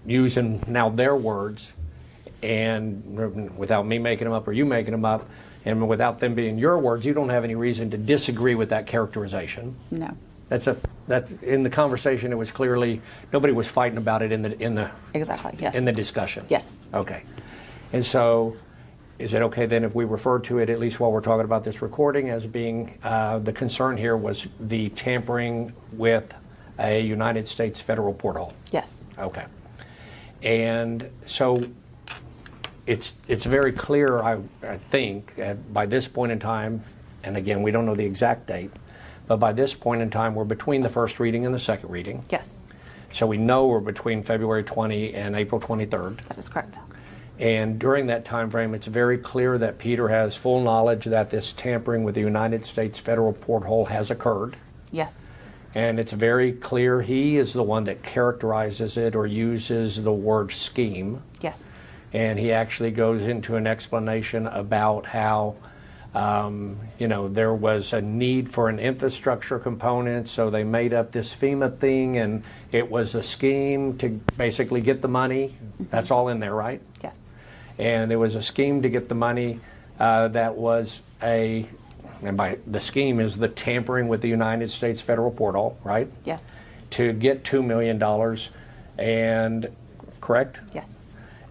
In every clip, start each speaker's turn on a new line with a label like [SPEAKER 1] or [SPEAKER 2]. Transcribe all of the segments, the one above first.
[SPEAKER 1] using now their words, and without me making them up or you making them up, and without them being your words, you don't have any reason to disagree with that characterization.
[SPEAKER 2] No.
[SPEAKER 1] That's in the conversation. It was clearly nobody was fighting about it in the
[SPEAKER 2] Exactly. Yes.
[SPEAKER 1] in the discussion.
[SPEAKER 2] Yes.
[SPEAKER 1] Okay. And so, is it okay then if we refer to it, at least while we're talking about this recording, as being the concern here was the tampering with a United States federal porthole?
[SPEAKER 2] Yes.
[SPEAKER 1] Okay. And so it's very clear, I think, by this point in time, and again, we don't know the exact date, but by this point in time, we're between the first reading and the second reading.
[SPEAKER 2] Yes.
[SPEAKER 1] So we know we're between February 20 and April 23rd.
[SPEAKER 2] That is correct.
[SPEAKER 1] And during that time frame, it's very clear that Peter has full knowledge that this tampering with the United States federal porthole has occurred.
[SPEAKER 2] Yes.
[SPEAKER 1] And it's very clear he is the one that characterizes it or uses the word scheme.
[SPEAKER 2] Yes.
[SPEAKER 1] And he actually goes into an explanation about how, there was a need for an infrastructure component, so they made up this FEMA thing, and it was a scheme to basically get the money. Mm-hmm. That's all in there, right?
[SPEAKER 2] Yes.
[SPEAKER 1] And it was a scheme to get the money that was and by the scheme is the tampering with the United States federal porthole, right?
[SPEAKER 2] Yes.
[SPEAKER 1] To get $2 million, and correct?
[SPEAKER 2] Yes.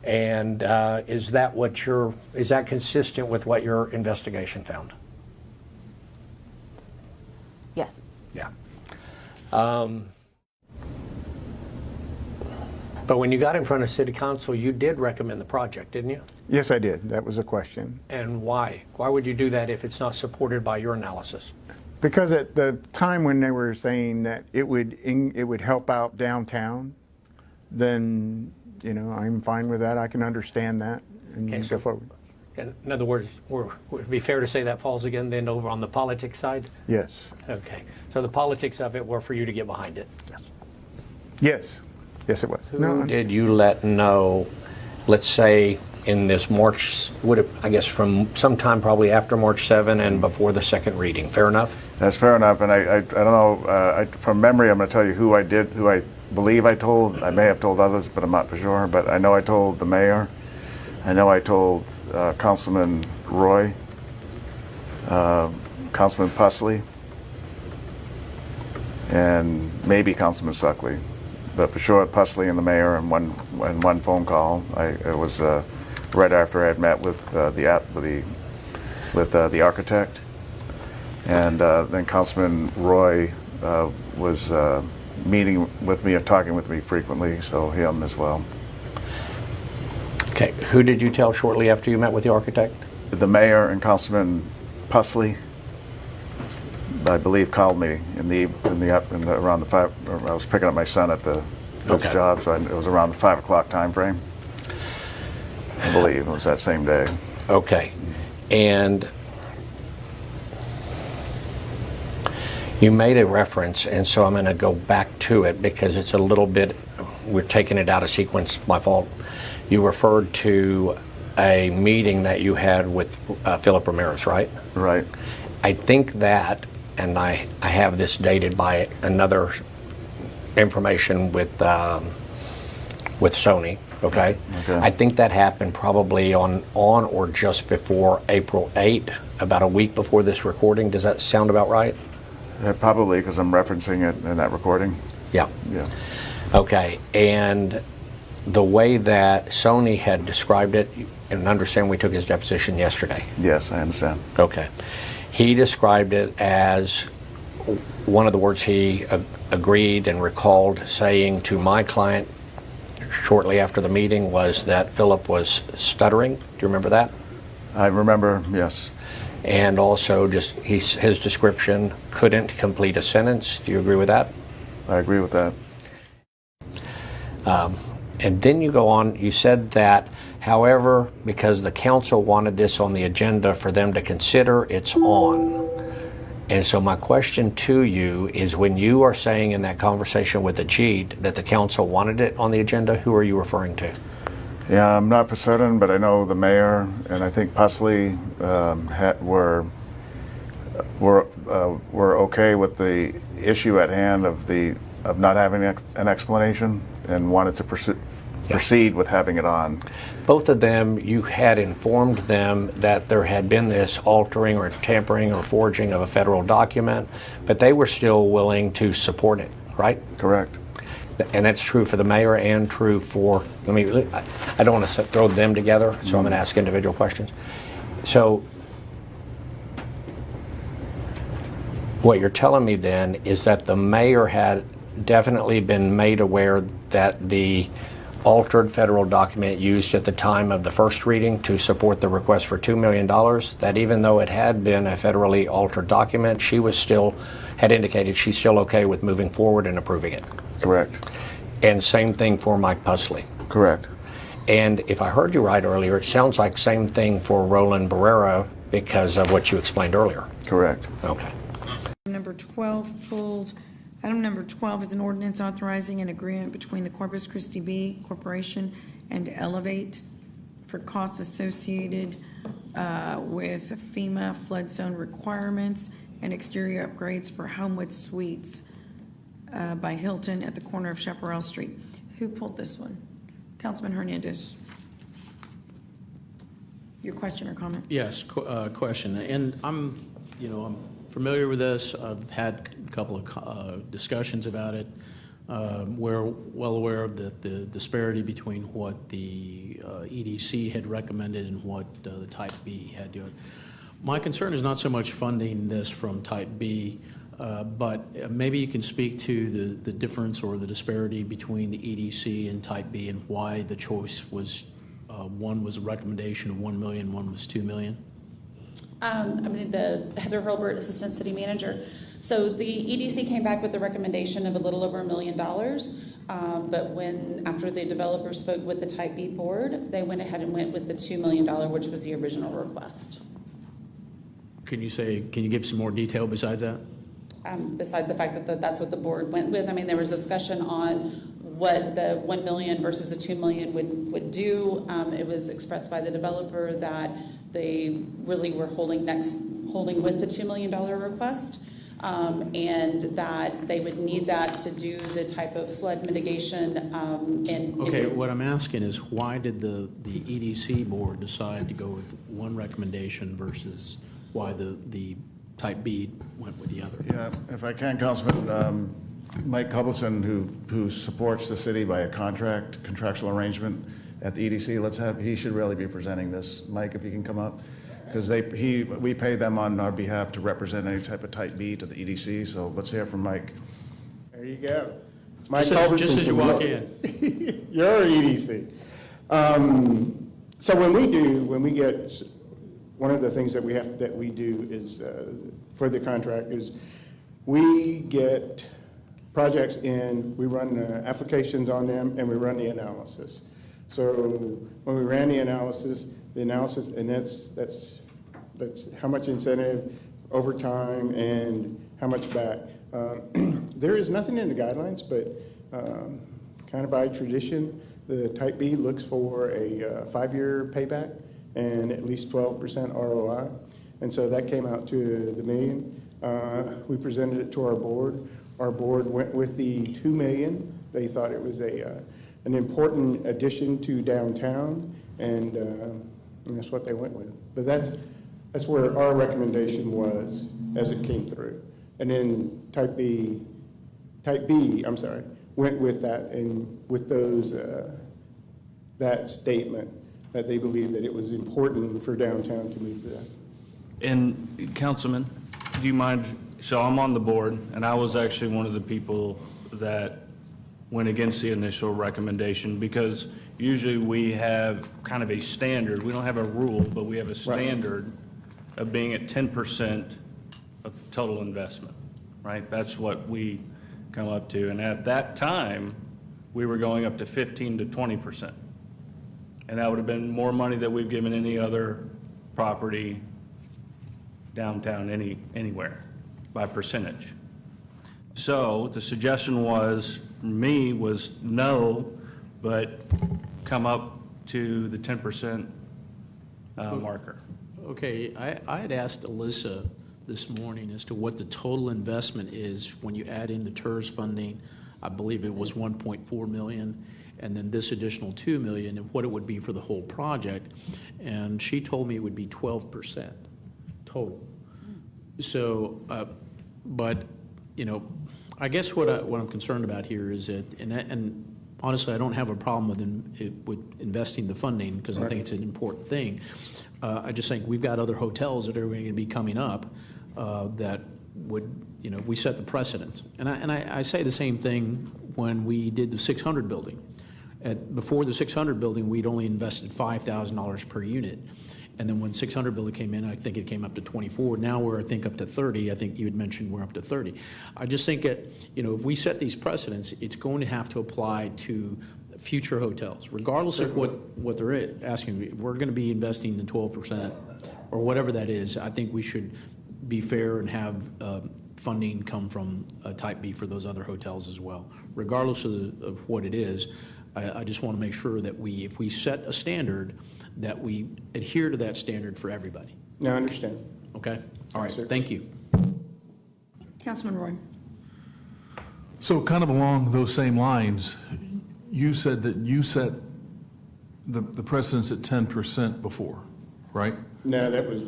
[SPEAKER 1] And is that consistent with what your investigation found?
[SPEAKER 2] Yes.
[SPEAKER 1] Yeah. But when you got in front of City Council, you did recommend the project, didn't you?
[SPEAKER 3] Yes, I did. That was a question.
[SPEAKER 1] And why? Why would you do that if it's not supported by your analysis?
[SPEAKER 3] Because at the time when they were saying that it would help out downtown, then I'm fine with that. I can understand that and go forward.
[SPEAKER 1] In other words, would it be fair to say that falls again then over on the politics side?
[SPEAKER 3] Yes.
[SPEAKER 1] Okay. So the politics of it were for you to get behind it?
[SPEAKER 3] Yes. Yes, it was.
[SPEAKER 1] Who did you let know, let's say in this March, I guess from sometime probably after March 7 and before the second reading? Fair enough?
[SPEAKER 4] That's fair enough. And I don't know, from memory, I'm going to tell you who I believe I told. I may have told others, but I'm not for sure. But I know I told the mayor. I know I told Councilman Roy, Councilman Pusley, and maybe Councilman Suckley. But for sure, Pusley and the mayor, and one phone call. It was right after I had met with the architect, and then Councilman Roy was meeting with me and talking with me frequently, so him as well.
[SPEAKER 1] Okay. Who did you tell shortly after you met with the architect?
[SPEAKER 4] The mayor and Councilman Pusley, I believe, called me around the 5. I was picking up my son at this job, so it was around the 5 o'clock time frame. I believe it was that same day.
[SPEAKER 1] Okay. And you made a reference, and so I'm going to go back to it because it's a little bit, we're taking it out of sequence, my fault. You referred to a meeting that you had with Philip Ramirez, right?
[SPEAKER 4] Right.
[SPEAKER 1] I think that, and I have this dated by another information with Sony, okay? I think that happened probably on or just before April 8, about a week before this recording. Does that sound about right?
[SPEAKER 4] Probably, because I'm referencing it in that recording.
[SPEAKER 1] Yeah.
[SPEAKER 4] Yeah.
[SPEAKER 1] Okay, and the way that Sony had described it, and understand we took his deposition yesterday.
[SPEAKER 4] Yes, I understand.
[SPEAKER 1] Okay. He described it as, one of the words he agreed and recalled saying to my client shortly after the meeting was that Philip was stuttering. Do you remember that?
[SPEAKER 4] I remember, yes.
[SPEAKER 1] And also just his description, couldn't complete a sentence. Do you agree with that?
[SPEAKER 4] I agree with that.
[SPEAKER 1] And then you go on, you said that, however, because the council wanted this on the agenda for them to consider, it's on. And so my question to you is, when you are saying in that conversation with Ajit that the council wanted it on the agenda, who are you referring to?
[SPEAKER 4] Yeah, I'm not for certain, but I know the mayor and I think Pusley were okay with the issue at hand of not having an explanation and wanted to proceed with having it on.
[SPEAKER 1] Both of them, you had informed them that there had been this altering or tampering or forging of a federal document, but they were still willing to support it, right?
[SPEAKER 4] Correct.
[SPEAKER 1] And that's true for the mayor and true for, I don't want to throw them together, so I'm going to ask individual questions. So what you're telling me then is that the mayor had definitely been made aware that the altered federal document used at the time of the first reading to support the request for $2 million, that even though it had been a federally altered document, she was still, had indicated she's still okay with moving forward and approving it.
[SPEAKER 4] Correct.
[SPEAKER 1] And same thing for Mike Pusley.
[SPEAKER 4] Correct.
[SPEAKER 1] And if I heard you right earlier, it sounds like same thing for Roland Barrera because of what you explained earlier.
[SPEAKER 4] Correct.
[SPEAKER 1] Okay.
[SPEAKER 5] Number 12 pulled. Item number 12 is an ordinance authorizing an agreement between the Corpus Christi B Corporation and Elevate for costs associated with FEMA flood zone requirements and exterior upgrades for Homewood Suites by Hilton at the corner of Chaparral Street. Who pulled this one? Councilman Hernandez. Your question or comment?
[SPEAKER 6] Yes, question. And I'm familiar with this. I've had a couple of discussions about it. We're well aware of the disparity between what the EDC had recommended and what the Type B had done. My concern is not so much funding this from Type B, but maybe you can speak to the difference or the disparity between the EDC and Type B and why the choice was one was a recommendation of $1 million, one was $2 million.
[SPEAKER 7] The Heather Hurlbert, Assistant City Manager. So the EDC came back with a recommendation of a little over $1 million, but after the developer spoke with the Type B board, they went ahead and went with the $2 million, which was the original request.
[SPEAKER 6] Can you give some more detail besides that?
[SPEAKER 7] Besides the fact that that's what the board went with. There was discussion on what the 1 million versus the 2 million would do. It was expressed by the developer that they really were holding with the $2 million request, and that they would need that to do the type of flood mitigation.
[SPEAKER 6] Okay, what I'm asking is why did the EDC board decide to go with one recommendation versus why the Type B went with the other?
[SPEAKER 4] Yeah, if I can, Councilman, Mike Cubbleson, who supports the city by a contractual arrangement at the EDC, he should really be presenting this. Mike, if you can come up, because we pay them on our behalf to represent any type of Type B to the EDC. So let's hear from Mike.
[SPEAKER 8] There you go.
[SPEAKER 6] Just as you walk in.
[SPEAKER 8] You're EDC. So when we get, one of the things that we do is for the contract is we get projects in, we run applications on them, and we run the analysis. So when we ran the analysis, and that's how much incentive, overtime, and how much back. There is nothing in the guidelines, but kind of by tradition, the Type B looks for a 5-year payback and at least 12% ROI. And so that came out to the million. We presented it to our board. Our board went with the $2 million. They thought it was an important addition to downtown, and that's what they went with. But that's where our recommendation was as it came through. And then Type B, went with that, and with those that statement that they believed that it was important for downtown to move to that.
[SPEAKER 9] And Councilman, do you mind, so I'm on the board, and I was actually one of the people that went against the initial recommendation, because usually we have kind of a standard, we don't have a rule, but we have a standard of being at 10% of total investment, right? That's what we come up to, and at that time, we were going up to 15 to 20%. And that would have been more money that we've given any other property downtown anywhere by percentage. So the suggestion was, for me, was no, but come up to the 10% marker.
[SPEAKER 6] Okay, I had asked Alyssa this morning as to what the total investment is when you add in the TERS funding. I believe it was 1.4 million. and then this additional 2 million, and what it would be for the whole project. And she told me it would be 12% total. So, but, you know, I guess what I'm concerned about here is that, and honestly, I don't have a problem with investing the funding, because I think it's an important thing. I just think we've got other hotels that are going to be coming up that would, you know, we set the precedence. And I say the same thing when we did the 600 building. Before the 600 building, we'd only invested $5,000 per unit. And then when 600 building came in, I think it came up to 24. Now we're, I think, up to 30. I think you had mentioned we're up to 30. I just think that, you know, if we set these precedents, it's going to have to apply to future hotels, regardless of what they're asking. If we're going to be investing in 12% or whatever that is, I think we should be fair and have funding come from Type B for those other hotels as well. Regardless of what it is, I just want to make sure that if we set a standard, that we adhere to that standard for everybody.
[SPEAKER 8] No, I understand.
[SPEAKER 6] Okay? All right,
[SPEAKER 8] sir.
[SPEAKER 6] thank you.
[SPEAKER 5] Councilman Roy.
[SPEAKER 10] So kind of along those same lines, you said that you set the precedence at 10% before, right?
[SPEAKER 8] No, that was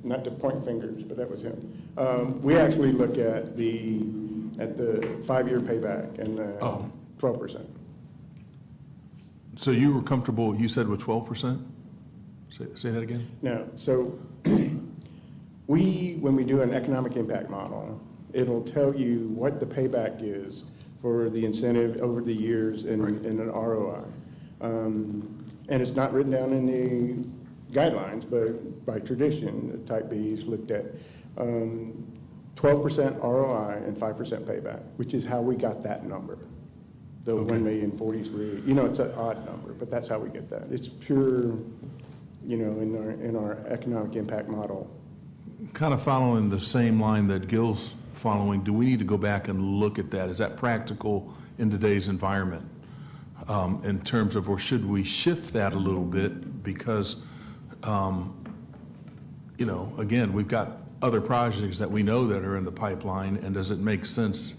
[SPEAKER 8] not to point fingers, but that was him. We actually look at the 5-year payback and the 12%.
[SPEAKER 10] So you were comfortable, you said, with 12%? Say that again?
[SPEAKER 8] No, so when we do an economic impact model, it'll tell you what the payback is for the incentive over the years in an ROI. And it's not written down in the guidelines, but by tradition, Type B is looked at 12% ROI and 5% payback, which is how we got that number. The 1,043,000, you know, it's an odd number, but that's how we get that. It's pure, you know, in our economic impact model.
[SPEAKER 10] Kind of following the same line that Gil's following, do we need to go back and look at that? Is that practical in today's environment in terms of, or should we shift that a little bit? Because, you know, again, we've got other projects that we know that are in the pipeline, and does it make sense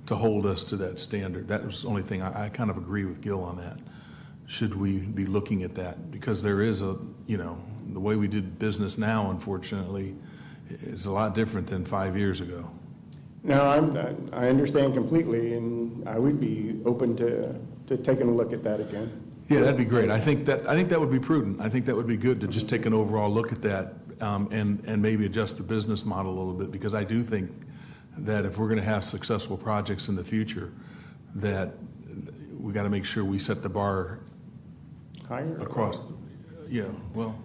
[SPEAKER 10] to hold us to that standard? That was the only thing. I kind of agree with Gil on that. Should we be looking at that? Because there is you know, the way we did business now, unfortunately, is a lot different than 5 years ago.
[SPEAKER 8] No, I understand completely, and I would be open to taking a look at that again.
[SPEAKER 10] Yeah, that'd be great. I think that would be prudent. I think that would be good to just take an overall look at that and maybe adjust the business model a little bit, because I do think that if we're going to have successful projects in the future, that we got to make sure we set the bar
[SPEAKER 8] Higher?
[SPEAKER 10] across. Yeah, well,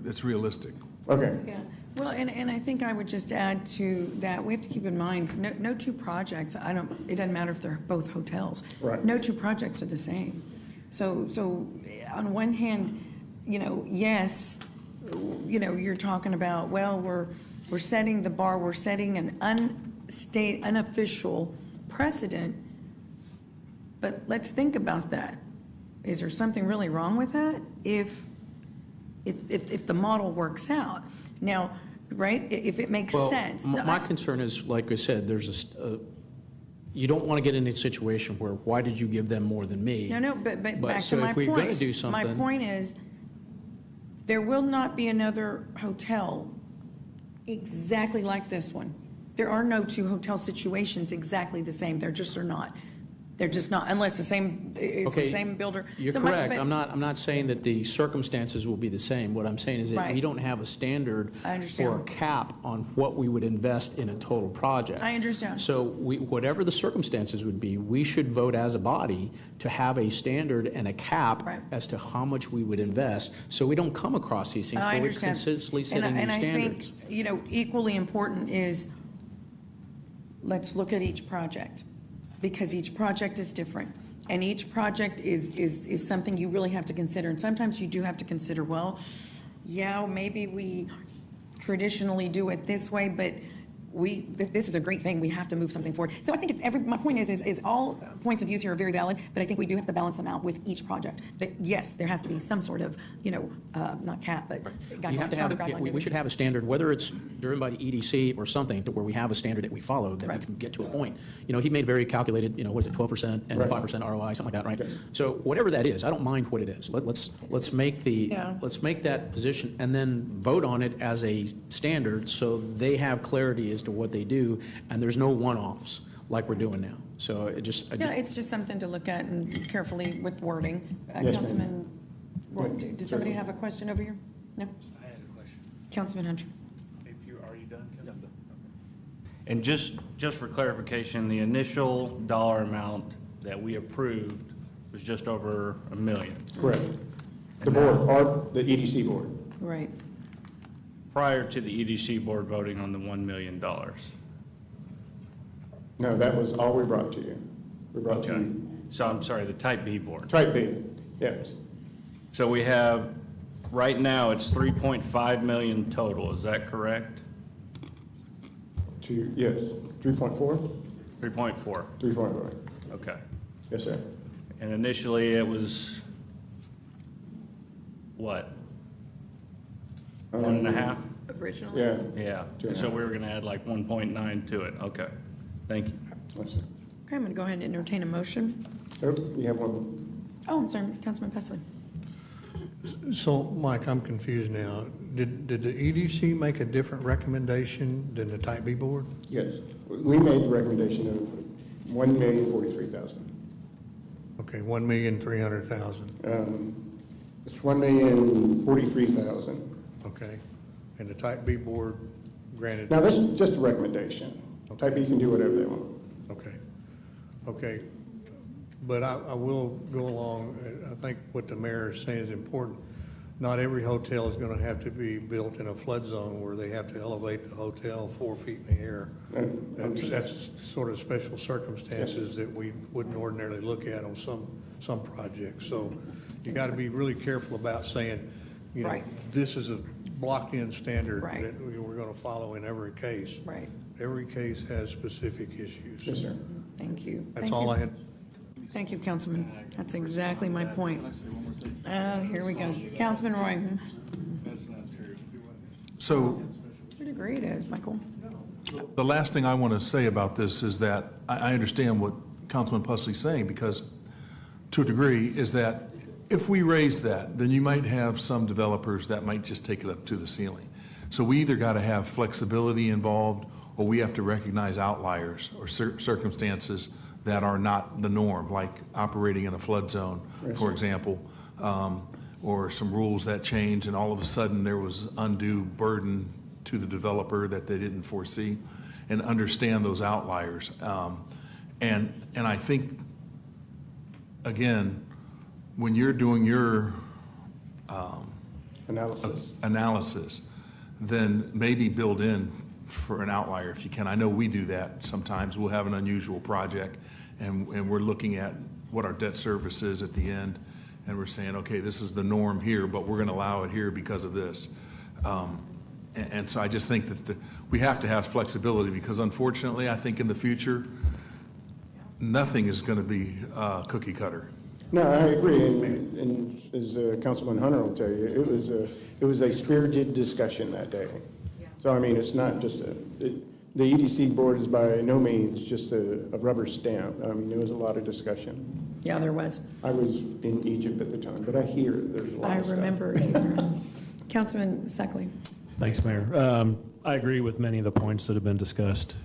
[SPEAKER 10] it's realistic.
[SPEAKER 8] Okay.
[SPEAKER 5] Yeah, well, and I think I would just add to that, we have to keep in mind, no two projects, it doesn't matter if they're both hotels.
[SPEAKER 8] Right.
[SPEAKER 5] No two projects are the same. So on one hand, you know, yes, you know, you're talking about, well, we're setting the bar, we're setting an unofficial precedent, but let's think about that. Is there something really wrong with that if the model works out? Now, right, if it makes sense.
[SPEAKER 6] My concern is, like I said, there's you don't want to get in a situation where, why did you give them more than me?
[SPEAKER 5] No, but back to
[SPEAKER 6] so
[SPEAKER 5] my
[SPEAKER 6] if we're
[SPEAKER 5] point.
[SPEAKER 6] going to do something.
[SPEAKER 5] My point is, there will not be another hotel exactly like this one. There are no two hotel situations exactly the same. There just are not. They're just not, unless the same builder.
[SPEAKER 6] You're
[SPEAKER 5] So
[SPEAKER 6] correct. I'm not saying that the circumstances will be the same. What I'm saying is that
[SPEAKER 5] Right.
[SPEAKER 6] we don't have a standard
[SPEAKER 5] I understand.
[SPEAKER 6] for a cap on what we would invest in a total project.
[SPEAKER 5] I understand.
[SPEAKER 6] So whatever the circumstances would be, we should vote as a body to have a standard and a cap
[SPEAKER 5] Right.
[SPEAKER 6] as to how much we would invest, so we don't come across these things,
[SPEAKER 5] I
[SPEAKER 6] but we're
[SPEAKER 5] understand.
[SPEAKER 6] consistently setting new
[SPEAKER 5] And
[SPEAKER 6] standards.
[SPEAKER 5] I think, you know, equally important is, let's look at each project, because each project is different. And each project is something you really have to consider. And sometimes you do have to consider, well, yeah, maybe we traditionally do it this way, but this is a great thing, we have to move something forward. So I think my point is all points of views here are very valid, but I think we do have to balance them out with each project. But yes, there has to be some sort of, not cap, but
[SPEAKER 6] You have to have, we should have a standard, whether it's driven by the EDC or something, to where we have a standard that we follow, that we can get to a point. He made very calculated, what is it, 12% and 5% ROI, something like that, right? So whatever that is, I don't mind what it is. Let's make that position and then vote on it as a standard, so they have clarity as to what they do, and there's no one-offs like we're doing now. So
[SPEAKER 5] it's just something to look at and carefully with wording.
[SPEAKER 8] Yes, ma'am.
[SPEAKER 5] Councilman, did somebody have a question over here? No?
[SPEAKER 11] I had a question.
[SPEAKER 5] Councilman Hunter.
[SPEAKER 9] Are you done, Kevin? And just for clarification, the initial dollar amount that we approved was just over $1 million.
[SPEAKER 8] Correct. The board, or the EDC board.
[SPEAKER 5] Right.
[SPEAKER 9] Prior to the EDC board voting on the $1 million.
[SPEAKER 8] No, that was all we brought to you. We brought to
[SPEAKER 9] Okay.
[SPEAKER 8] you
[SPEAKER 9] So I'm sorry, the type B board.
[SPEAKER 8] type B, yes.
[SPEAKER 9] So we have, right now, it's 3.5 million total, is that correct?
[SPEAKER 8] Yes, 3.4?
[SPEAKER 9] 3.4,
[SPEAKER 8] 3.4,
[SPEAKER 9] okay.
[SPEAKER 8] yes, sir.
[SPEAKER 9] And initially, it was, what? 1.5?
[SPEAKER 5] Originally?
[SPEAKER 8] Yeah.
[SPEAKER 9] Yeah, so we were gonna add like 1.9 to it, okay. Thank you.
[SPEAKER 8] Yes, sir.
[SPEAKER 5] Okay, I'm going to go ahead and entertain a motion.
[SPEAKER 8] Oh, we have one.
[SPEAKER 5] Oh, I'm sorry, Councilman Pesley.
[SPEAKER 11] So, Mike, I'm confused now. Did the EDC make a different recommendation than the Type B board?
[SPEAKER 8] Yes, we made the recommendation of $1,043,000.
[SPEAKER 11] Okay, 1,300,000.
[SPEAKER 8] It's $1,043,000.
[SPEAKER 11] Okay, and the Type B board granted.
[SPEAKER 8] Now, this is just a recommendation. Type B can do whatever they want.
[SPEAKER 11] Okay, but I will go along, I think what the mayor is saying is important. Not every hotel is gonna have to be built in a flood zone where they have to elevate the hotel 4 feet in the air. That's sort of special circumstances that we wouldn't ordinarily look at on some projects. So you gotta be really careful about saying,
[SPEAKER 5] Right.
[SPEAKER 11] this is a blocked-in standard
[SPEAKER 5] Right.
[SPEAKER 11] that we're gonna follow in every case.
[SPEAKER 5] Right.
[SPEAKER 11] Every case has specific issues.
[SPEAKER 8] Yes, sir.
[SPEAKER 5] Thank you.
[SPEAKER 11] That's all I had.
[SPEAKER 5] Thank you, Councilman. That's exactly my point. Here we go. Councilman Roy.
[SPEAKER 10] So
[SPEAKER 5] To a degree it is, Michael.
[SPEAKER 10] the last thing I want to say about this is that I understand what Councilman Pusley's saying, because to a degree is that if we raise that, then you might have some developers that might just take it up to the ceiling. So we either got to have flexibility involved, or we have to recognize outliers or circumstances that are not the norm, like operating in a flood zone, for example, or some rules that change, and all of a sudden there was undue burden to the developer that they didn't foresee, and understand those outliers. And I think, again, when you're doing your analysis, then maybe build in for an outlier if you can. I know we do that sometimes. We'll have an unusual project, and we're looking at what our debt service is at the end, and we're saying, okay, this is the norm here, but we're going to allow it here because of this. And so I just think that we have to have flexibility, because unfortunately, I think in the future, nothing is going to be cookie cutter.
[SPEAKER 8] No, I agree, and as Councilman Hunter will tell you, it was a spirited discussion that day. So, I mean, it's not just the EDC board is by no means just a rubber stamp. I mean, there was a lot of discussion.
[SPEAKER 5] Yeah, there was.
[SPEAKER 8] I was in Egypt at the time, but I hear there's a lot of stuff.
[SPEAKER 5] I remember. Councilman Suckley.
[SPEAKER 12] Thanks, Mayor. I agree with many of the points that have been discussed.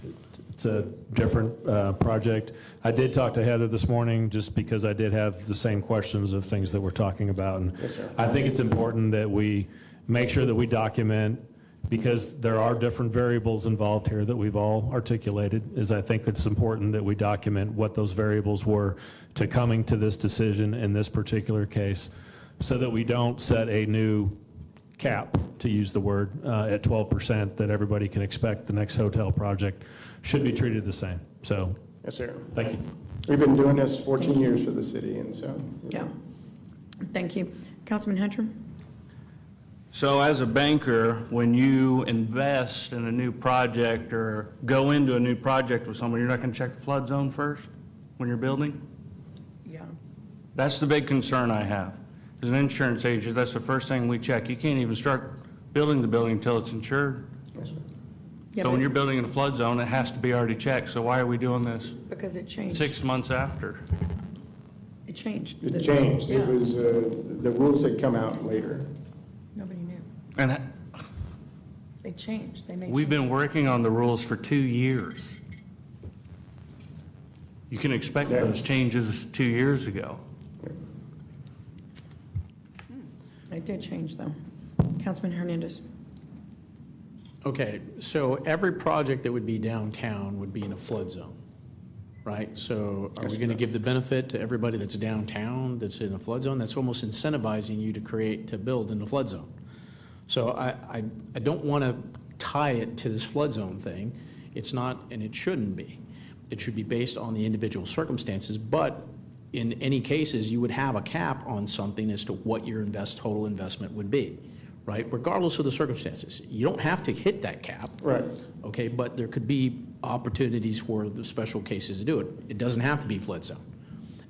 [SPEAKER 12] It's a different project. I did talk to Heather this morning just because I did have the same questions of things that we're talking about. And
[SPEAKER 8] Yes, sir.
[SPEAKER 12] I think it's important that we make sure that we document, because there are different variables involved here that we've all articulated, is I think it's important that we document what those variables were to coming to this decision in this particular case, so that we don't set a new cap, to use the word, at 12% that everybody can expect the next hotel project should be treated the same. So,
[SPEAKER 8] Yes, sir.
[SPEAKER 12] thank you.
[SPEAKER 8] We've been doing this 14 years for the city, and so.
[SPEAKER 5] Yeah. Thank you. Councilman Hunter?
[SPEAKER 9] So as a banker, when you invest in a new project or go into a new project with someone, you're not going to check the flood zone first when you're building?
[SPEAKER 5] Yeah.
[SPEAKER 9] That's the big concern I have. As an insurance agent, that's the first thing we check. You can't even start building the building until it's insured.
[SPEAKER 5] Yeah,
[SPEAKER 9] So when
[SPEAKER 5] but-
[SPEAKER 9] you're building in a flood zone, it has to be already checked. So why are we doing this
[SPEAKER 5] Because it changed.
[SPEAKER 9] 6 months after?
[SPEAKER 5] It changed.
[SPEAKER 8] It changed.
[SPEAKER 5] Yeah.
[SPEAKER 8] It was, the rules had come out later.
[SPEAKER 5] Nobody knew.
[SPEAKER 9] And
[SPEAKER 5] They changed. They made.
[SPEAKER 9] we've been
[SPEAKER 5] changes.
[SPEAKER 9] working on the rules for 2 years. You can expect
[SPEAKER 8] Yeah.
[SPEAKER 9] those changes 2 years ago.
[SPEAKER 5] It did change, though. Councilman Hernandez.
[SPEAKER 6] Okay, so every project that would be downtown would be in a flood zone, right? So are we going to give the benefit to everybody that's downtown that's in a flood zone? That's almost incentivizing you to build in the flood zone. So I don't want to tie it to this flood zone thing. It's not, and it shouldn't be. It should be based on the individual circumstances, but in any cases, you would have a cap on something as to what your total investment would be, right? Regardless of the circumstances. You don't have to hit that cap.
[SPEAKER 8] Right.
[SPEAKER 6] Okay, but there could be opportunities for the special cases to do it. It doesn't have to be flood zone.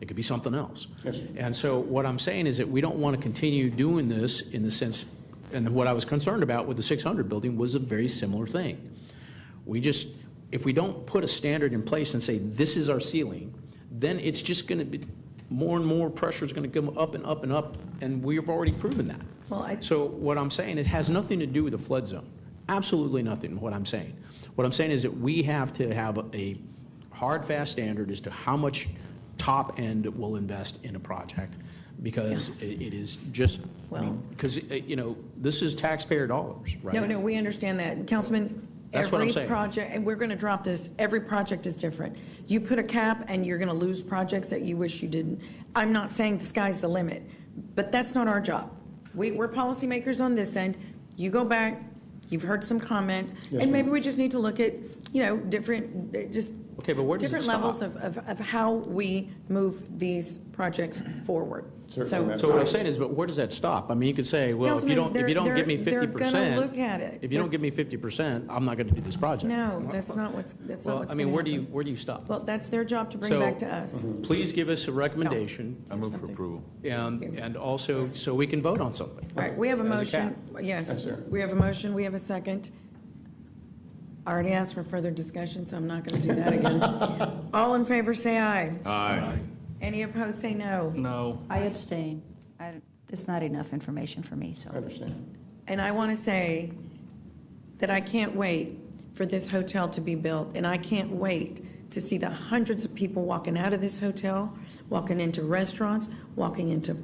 [SPEAKER 6] It could be something else.
[SPEAKER 8] Yes, sir.
[SPEAKER 6] And so what I'm saying is that we don't want to continue doing this in the sense, and what I was concerned about with the 600 building was a very similar thing. We just, if we don't put a standard in place and say, this is our ceiling, then it's just going to be, more and more pressure is going to come up and up and up, and we've already proven that.
[SPEAKER 5] Well,
[SPEAKER 6] So what I'm saying, it has nothing to do with the flood zone. Absolutely nothing, what I'm saying. What I'm saying is that we have to have a hard, fast standard as to how much top end we'll invest in a project, because it is just, because, this is taxpayer dollars, right?
[SPEAKER 5] No, we understand that. Councilman,
[SPEAKER 6] That's what I'm
[SPEAKER 5] every
[SPEAKER 6] saying.
[SPEAKER 5] project, and we're going to drop this, every project is different. You put a cap and you're going to lose projects that you wish you didn't. I'm not saying the sky's the limit, but that's not our job. We're policymakers on this end. You go back, you've heard some comments, and maybe we just need to look at, different, just
[SPEAKER 6] Okay, but where does it
[SPEAKER 5] different levels
[SPEAKER 6] stop?
[SPEAKER 5] of how we move these projects forward.
[SPEAKER 8] Certainly, Madam
[SPEAKER 6] So what I'm saying is, but where does that stop? I mean, you could say, well, if you don't give me 50%.
[SPEAKER 5] They're gonna look at it.
[SPEAKER 6] If you don't give me 50%, I'm not going to do this project.
[SPEAKER 5] No, that's not what's
[SPEAKER 6] Well, I mean,
[SPEAKER 5] gonna
[SPEAKER 6] where do
[SPEAKER 5] happen.
[SPEAKER 6] you stop?
[SPEAKER 5] Well, that's their job to bring
[SPEAKER 6] So-
[SPEAKER 5] back to us.
[SPEAKER 6] Please give us a recommendation,
[SPEAKER 10] I move for approval.
[SPEAKER 6] and also, so we can vote on something.
[SPEAKER 5] All right, we have a
[SPEAKER 6] As a
[SPEAKER 5] motion.
[SPEAKER 6] cap.
[SPEAKER 5] Yes,
[SPEAKER 8] Yes, sir.
[SPEAKER 5] we have a motion, we have a second. I already asked for further discussion, so I'm not going to do that again. All in favor, say aye.
[SPEAKER 10] Aye.
[SPEAKER 5] Any opposed, say no.
[SPEAKER 9] No.
[SPEAKER 2] I abstain. It's not enough information for me, so.
[SPEAKER 8] I understand.
[SPEAKER 5] And I want to say that I can't wait for this hotel to be built, and I can't wait to see the hundreds of people walking out of this hotel, walking into restaurants, walking into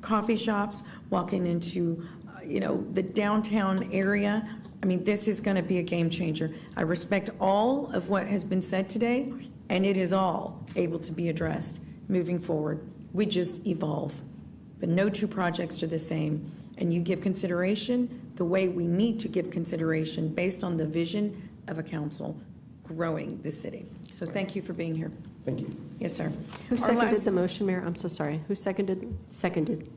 [SPEAKER 5] coffee shops, walking into, the downtown area. I mean, this is going to be a game changer. I respect all of what has been said today, and it is all able to be addressed moving forward. We just evolve. But no two projects are the same, and you give consideration the way we need to give consideration based on the vision of a council growing the city. So thank you for being here.
[SPEAKER 8] Thank you.
[SPEAKER 5] Yes, sir.
[SPEAKER 13] Who
[SPEAKER 5] Our
[SPEAKER 13] seconded
[SPEAKER 5] last-
[SPEAKER 13] the motion, Mayor? I'm so sorry. Who seconded? Seconded.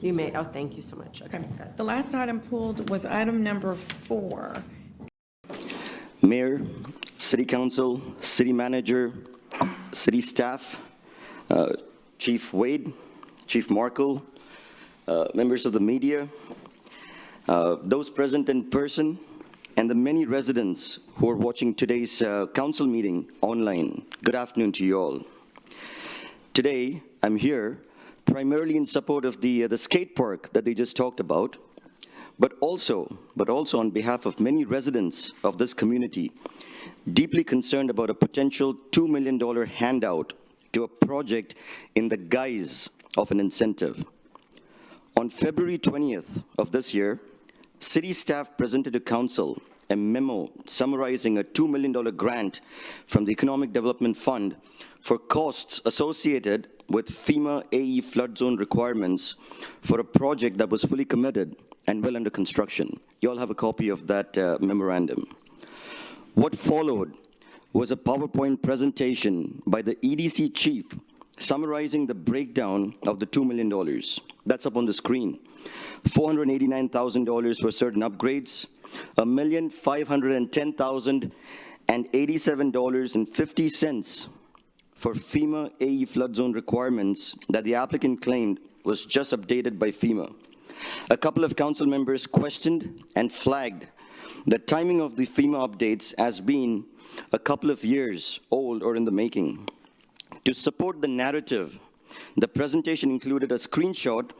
[SPEAKER 13] You may. Oh, thank you so much. Okay.
[SPEAKER 5] The last item pulled was item number 4.
[SPEAKER 14] Mayor, City Council, City Manager, City Staff, Chief Wade, Chief Markle, members of the media, those present in person, and the many residents who are watching today's council meeting online. Good afternoon to you all. Today, I'm here primarily in support of the skate park that they just talked about, but also on behalf of many residents of this community, deeply concerned about a potential $2 million handout to a project in the guise of an incentive. On February 20th of this year, city staff presented to council a memo summarizing a $2 million grant from the Economic Development Fund for costs associated with FEMA AE flood zone requirements for a project that was fully committed and well under construction. You all have a copy of that memorandum. What followed was a PowerPoint presentation by the EDC chief summarizing the breakdown of the $2 million. That's up on the screen. $489,000 for certain upgrades, $1,510,087.50 for FEMA AE flood zone requirements that the applicant claimed was just updated by FEMA. A couple of council members questioned and flagged the timing of the FEMA updates as being a couple of years old or in the making. To support the narrative, the presentation included a screenshot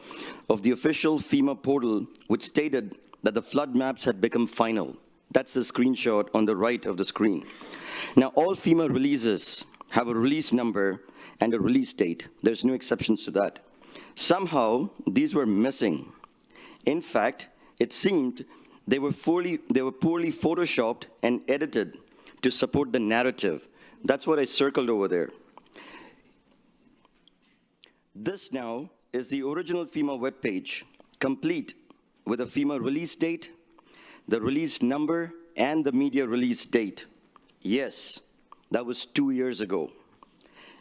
[SPEAKER 14] of the official FEMA portal, which stated that the flood maps had become final. That's the screenshot on the right of the screen. Now, all FEMA releases have a release number and a release date. There's no exceptions to that. Somehow, these were missing. In fact, it seemed they were poorly photoshopped and edited to support the narrative. That's what I circled over there. This now is the original FEMA webpage, complete with a FEMA release date, the release number, and the media release date. Yes, that was 2 years ago.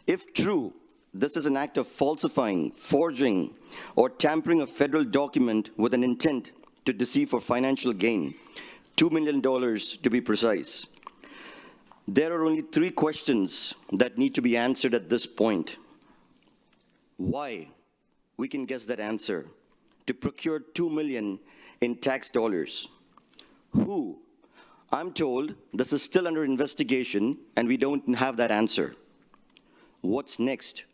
[SPEAKER 14] If true, this is an act of falsifying, forging, or tampering a federal document with an intent to deceive for financial gain, $2 million to be precise. There are only 3 questions that need to be answered at this point. Why? We can guess that answer. To procure $2 million in tax dollars. Who? I'm told this is still under investigation and we don't have that answer. What's next?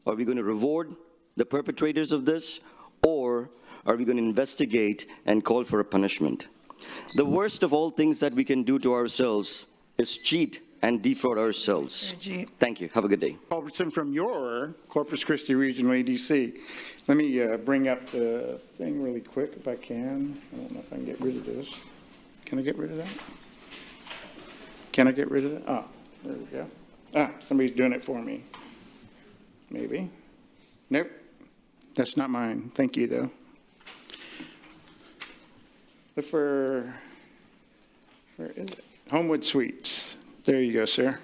[SPEAKER 14] Are we going to reward the perpetrators of this, or are we going to investigate and call for a punishment? The worst of all things that we can do to ourselves is cheat and defraud ourselves. Thank you. Have a good day.
[SPEAKER 8] Culbertson from your Corpus Christi Regional EDC. Let me bring up the thing really quick if I can. I don't know if I can get rid of this. Can I get rid of that? Can I get rid of that? Oh, there we go. Ah, somebody's doing it for me. Maybe. Nope. That's not mine. Thank you, though. Where is it? Homewood Suites. There you go, sir.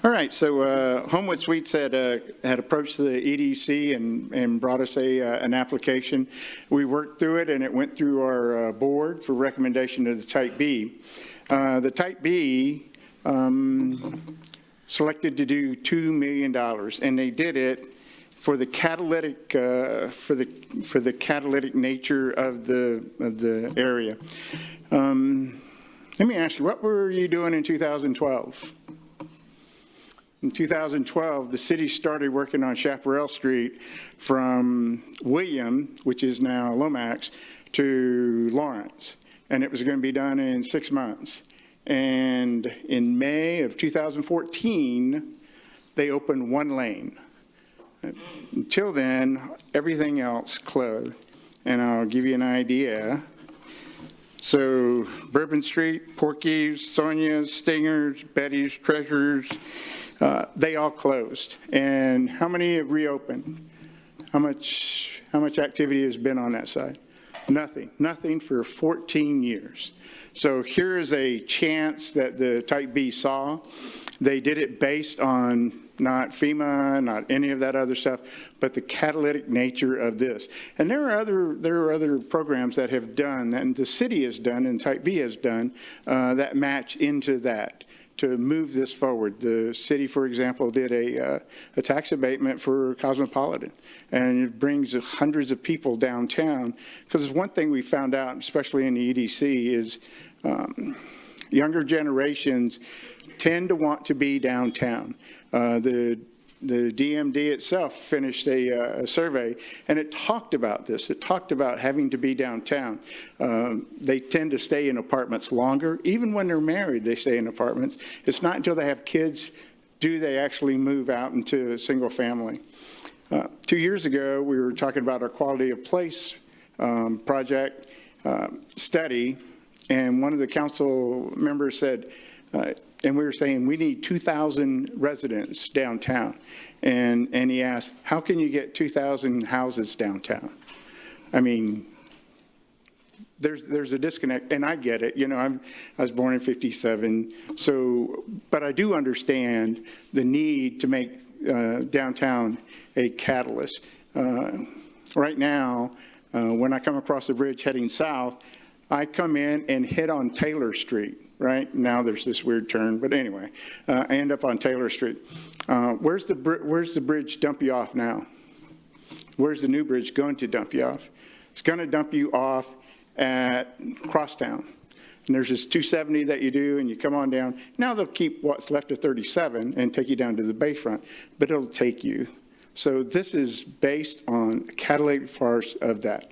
[SPEAKER 8] All right, so Homewood Suites had approached the EDC and brought us an application. We worked through it, and it went through our board for recommendation to the Type B. The Type B selected to do $2 million, and they did it for the catalytic for the catalytic nature of the area. Let me ask you, what were you doing in 2012? In 2012, the city started working on Chaparral Street from William, which is now Lomax, to Lawrence, and it was going to be done in 6 months. And in May of 2014, they opened 1 lane. Until then, everything else closed. And I'll give you an idea. So Bourbon Street, Porky's, Sonia's, Stinger's, Betty's, Treasures, they all closed. And how many have reopened? How much activity has been on that side? Nothing for 14 years. So here is a chance that the Type B saw. They did it based on not FEMA, not any of that other stuff, but the catalytic nature of this. And there are other programs that have done, and the city has done, and Type B has done, that match into that to move this forward. The city, for example, did a tax abatement for Cosmopolitan, and it brings hundreds of people downtown. Because one thing we found out, especially in the EDC, is younger generations tend to want to be downtown. The DMD itself finished a survey, and it talked about this. It talked about having to be downtown. They tend to stay in apartments longer. Even when they're married, they stay in apartments. It's not until they have kids do they actually move out into a single family. 2 years ago, we were talking about our quality of place project study, and one of the council members said, and we were saying we need 2,000 residents downtown. And he asked, how can you get 2,000 houses downtown? I mean, there's a disconnect, and I get it. You know, I was born in '57, so, but I do understand the need to make
[SPEAKER 3] downtown a catalyst. Right now, when I come across the bridge heading south, I come in and hit on Taylor Street. Right now, there's this weird turn, but anyway, I end up on Taylor Street. Where's the bridge dump you off now? Where's the new bridge going to dump you off? It's going to dump you off at Crosstown. And there's this 270 that you do, and you come on down. Now they'll keep what's left of 37 and take you down to the bayfront, but it'll take you. So this is based on a catalytic farce of that.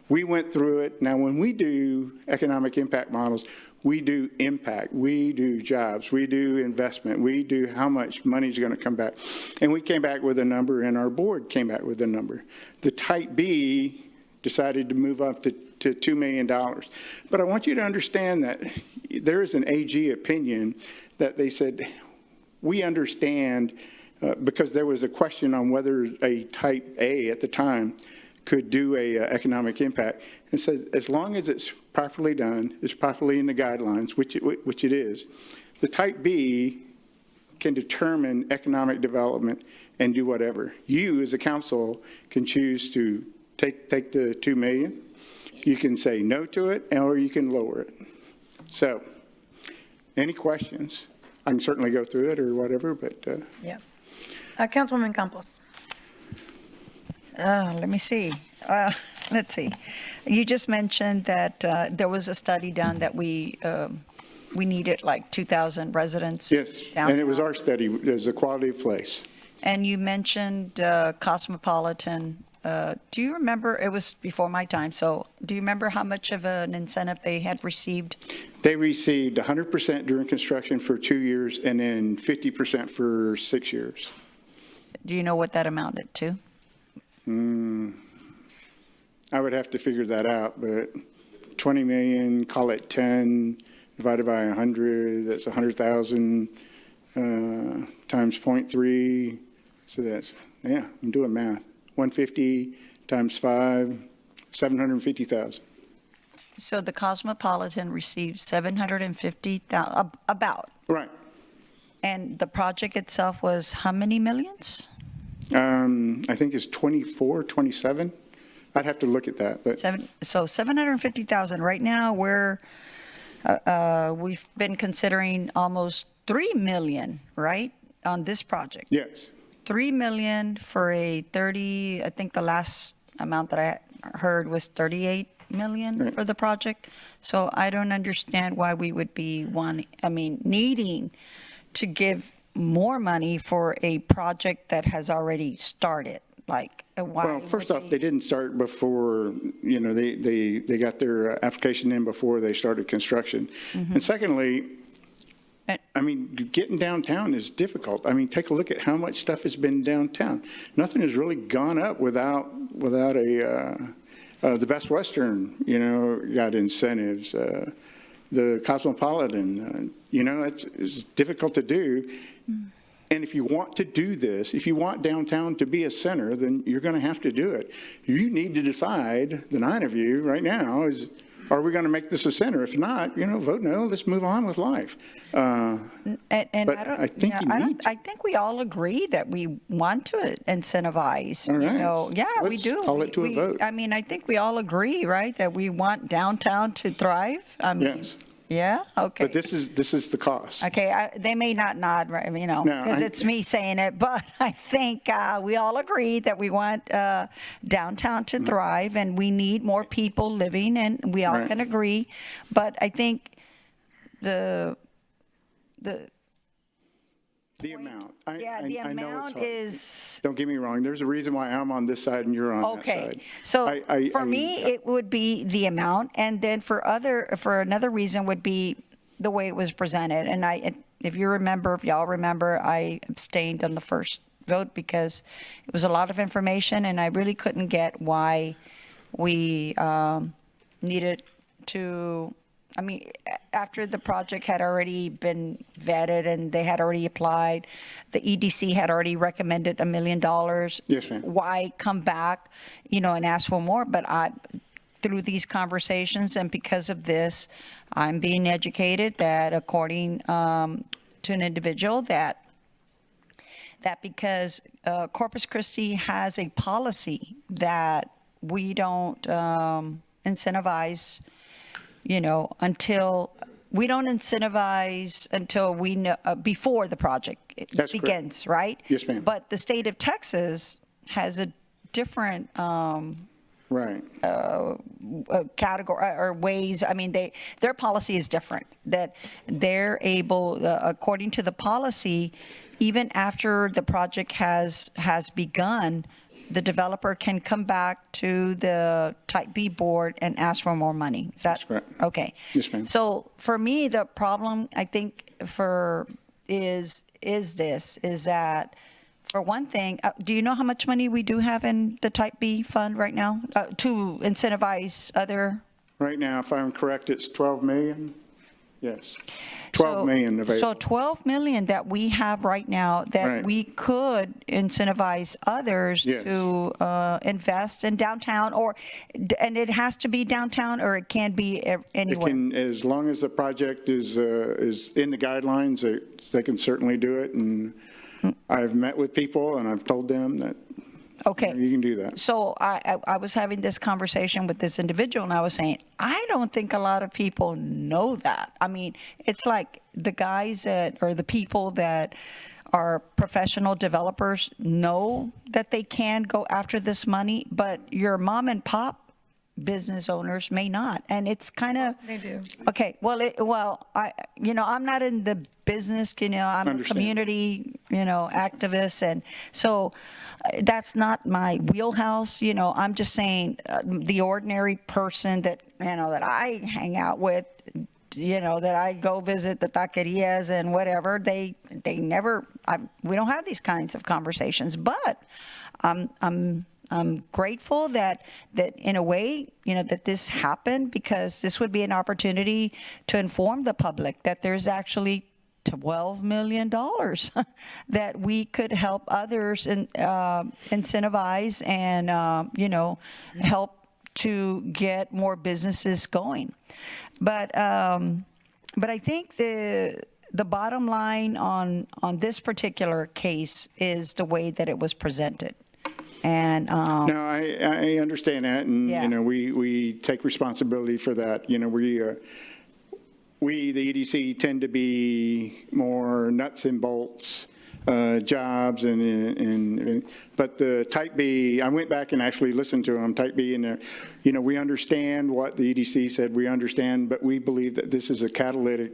[SPEAKER 3] We went through it. Now, when we do economic impact models, we do impact, we do jobs, we do investment, we do how much money is going to come back. And we came back with a number, and our board came back with a number. The Type B decided to move up to $2 million. But I want you to understand that there is an AG opinion that they said, we understand, because there was a question on whether a Type A at the time could do a economic impact. And says, as long as it's properly done, it's properly in the guidelines, which it is, the Type B can determine economic development and do whatever. You, as a council, can choose to take the $2 million. You can say no to it, or you can lower it. So, any questions? I can certainly go through it or whatever, but.
[SPEAKER 2] Yeah.
[SPEAKER 5] Councilwoman Campos.
[SPEAKER 2] Let me see. Let's see. You just mentioned that there was a study done that we needed like 2,000 residents.
[SPEAKER 3] Yes,
[SPEAKER 2] downtown.
[SPEAKER 3] and it was our study. It was the quality of place.
[SPEAKER 2] And you mentioned Cosmopolitan. Do you remember, it was before my time, so do you remember how much of an incentive they had received?
[SPEAKER 3] They received 100% during construction for 2 years and then 50% for 6 years.
[SPEAKER 2] Do you know what that amounted to?
[SPEAKER 3] I would have to figure that out, but 20 million, call it 10, divided by 100, that's 100,000 times 0.3. So that's, yeah, I'm doing math. 150 times 5, 750,000.
[SPEAKER 2] So the Cosmopolitan received 750,000, about.
[SPEAKER 3] Right.
[SPEAKER 2] And the project itself was how many millions?
[SPEAKER 3] I think it's 24, 27. I'd have to look at that, but.
[SPEAKER 2] So 750,000. Right now, we've been considering almost 3 million, right, on this project?
[SPEAKER 3] Yes.
[SPEAKER 2] 3 million for a 30, I think the last amount that I heard was 38 million for the project. So I don't understand why we would be needing to give more money for a project that has already started. Like, why?
[SPEAKER 3] Well, first off, they didn't start before, they got their application in before they started construction. And secondly, getting downtown is difficult. Take a look at how much stuff has been downtown. Nothing has really gone up without the Best Western, got incentives. The Cosmopolitan, it's difficult to do. And if you want to do this, if you want downtown to be a center, then you're going to have to do it. You need to decide, the 9 of you right now, are we going to make this a center? If not, vote no. Let's move on with life.
[SPEAKER 2] I think we all agree that we want to incentivize.
[SPEAKER 3] All right.
[SPEAKER 2] We do.
[SPEAKER 3] Call it to a vote.
[SPEAKER 2] I think we all agree, right, that we want downtown to thrive.
[SPEAKER 3] Yes.
[SPEAKER 2] Yeah. Okay.
[SPEAKER 3] But this is the cost.
[SPEAKER 2] Okay. They may not nod, right? Because it's me saying it, but I think we all agree that we want downtown to thrive, and we need more people living, and we all can agree. But I think the
[SPEAKER 3] amount.
[SPEAKER 2] the amount is.
[SPEAKER 3] Don't get me wrong. There's a reason why I'm on this side and you're on that side.
[SPEAKER 2] Okay. So for me, it would be the amount, and then for another reason would be the way it was presented. And if y'all remember, I abstained on the first vote because it was a lot of information, and I really couldn't get why we needed to. After the project had already been vetted and they had already applied, the EDC had already recommended $1 million.
[SPEAKER 3] Yes, ma'am.
[SPEAKER 2] Why come back, and ask for more? But through these conversations and because of this, I'm being educated that according to an individual that that because Corpus Christi has a policy that we don't incentivize, until we know before the project
[SPEAKER 3] That's correct.
[SPEAKER 2] begins, right?
[SPEAKER 3] Yes, ma'am.
[SPEAKER 2] But the state of Texas has a different
[SPEAKER 3] Right.
[SPEAKER 2] category or ways. I mean, their policy is different. That they're able, according to the policy, even after the project has begun, the developer can come back to the Type B board and ask for more money. Is that
[SPEAKER 3] That's correct.
[SPEAKER 2] okay?
[SPEAKER 3] Yes, ma'am.
[SPEAKER 2] So for me, the problem I think is that. For one thing, do you know how much money we do have in the Type B fund right now to incentivize other?
[SPEAKER 3] Right now, if I'm correct, it's 12 million? Yes. 12 million available.
[SPEAKER 2] So 12 million that we have right now that
[SPEAKER 3] Right.
[SPEAKER 2] we could incentivize others
[SPEAKER 3] Yes.
[SPEAKER 2] to invest in downtown and it has to be downtown or it can be
[SPEAKER 3] It
[SPEAKER 2] anywhere?
[SPEAKER 3] can, as long as the project is in the guidelines, they can certainly do it. And I've met with people and I've told them that
[SPEAKER 2] Okay.
[SPEAKER 3] you can do that.
[SPEAKER 2] So I was having this conversation with this individual, and I was saying, I don't think a lot of people know that. I mean, it's like the guys or the people that are professional developers know that they can go after this money, but your mom and pop business owners may not, and it's kind of
[SPEAKER 5] They do.
[SPEAKER 2] okay. Well, I'm not in the business. I'm a
[SPEAKER 3] Understand.
[SPEAKER 2] community, activist, and so that's not my wheelhouse. I'm just saying the ordinary person that that I hang out with. That I go visit the taquerias and whatever. They never. We don't have these kinds of conversations, but I'm grateful that in a way, that this happened because this would be an opportunity to inform the public that there's actually $12 million that we could help others and incentivize and, help to get more businesses going. But I think the bottom line on this particular case is the way that it was presented. And
[SPEAKER 3] No, I understand that, and,
[SPEAKER 2] Yeah.
[SPEAKER 3] we take responsibility for that. We, the EDC, tend to be more nuts and bolts jobs, but the Type B, I went back and actually listened to them, Type B, and we understand what the EDC said, we understand, but we believe that this is a catalytic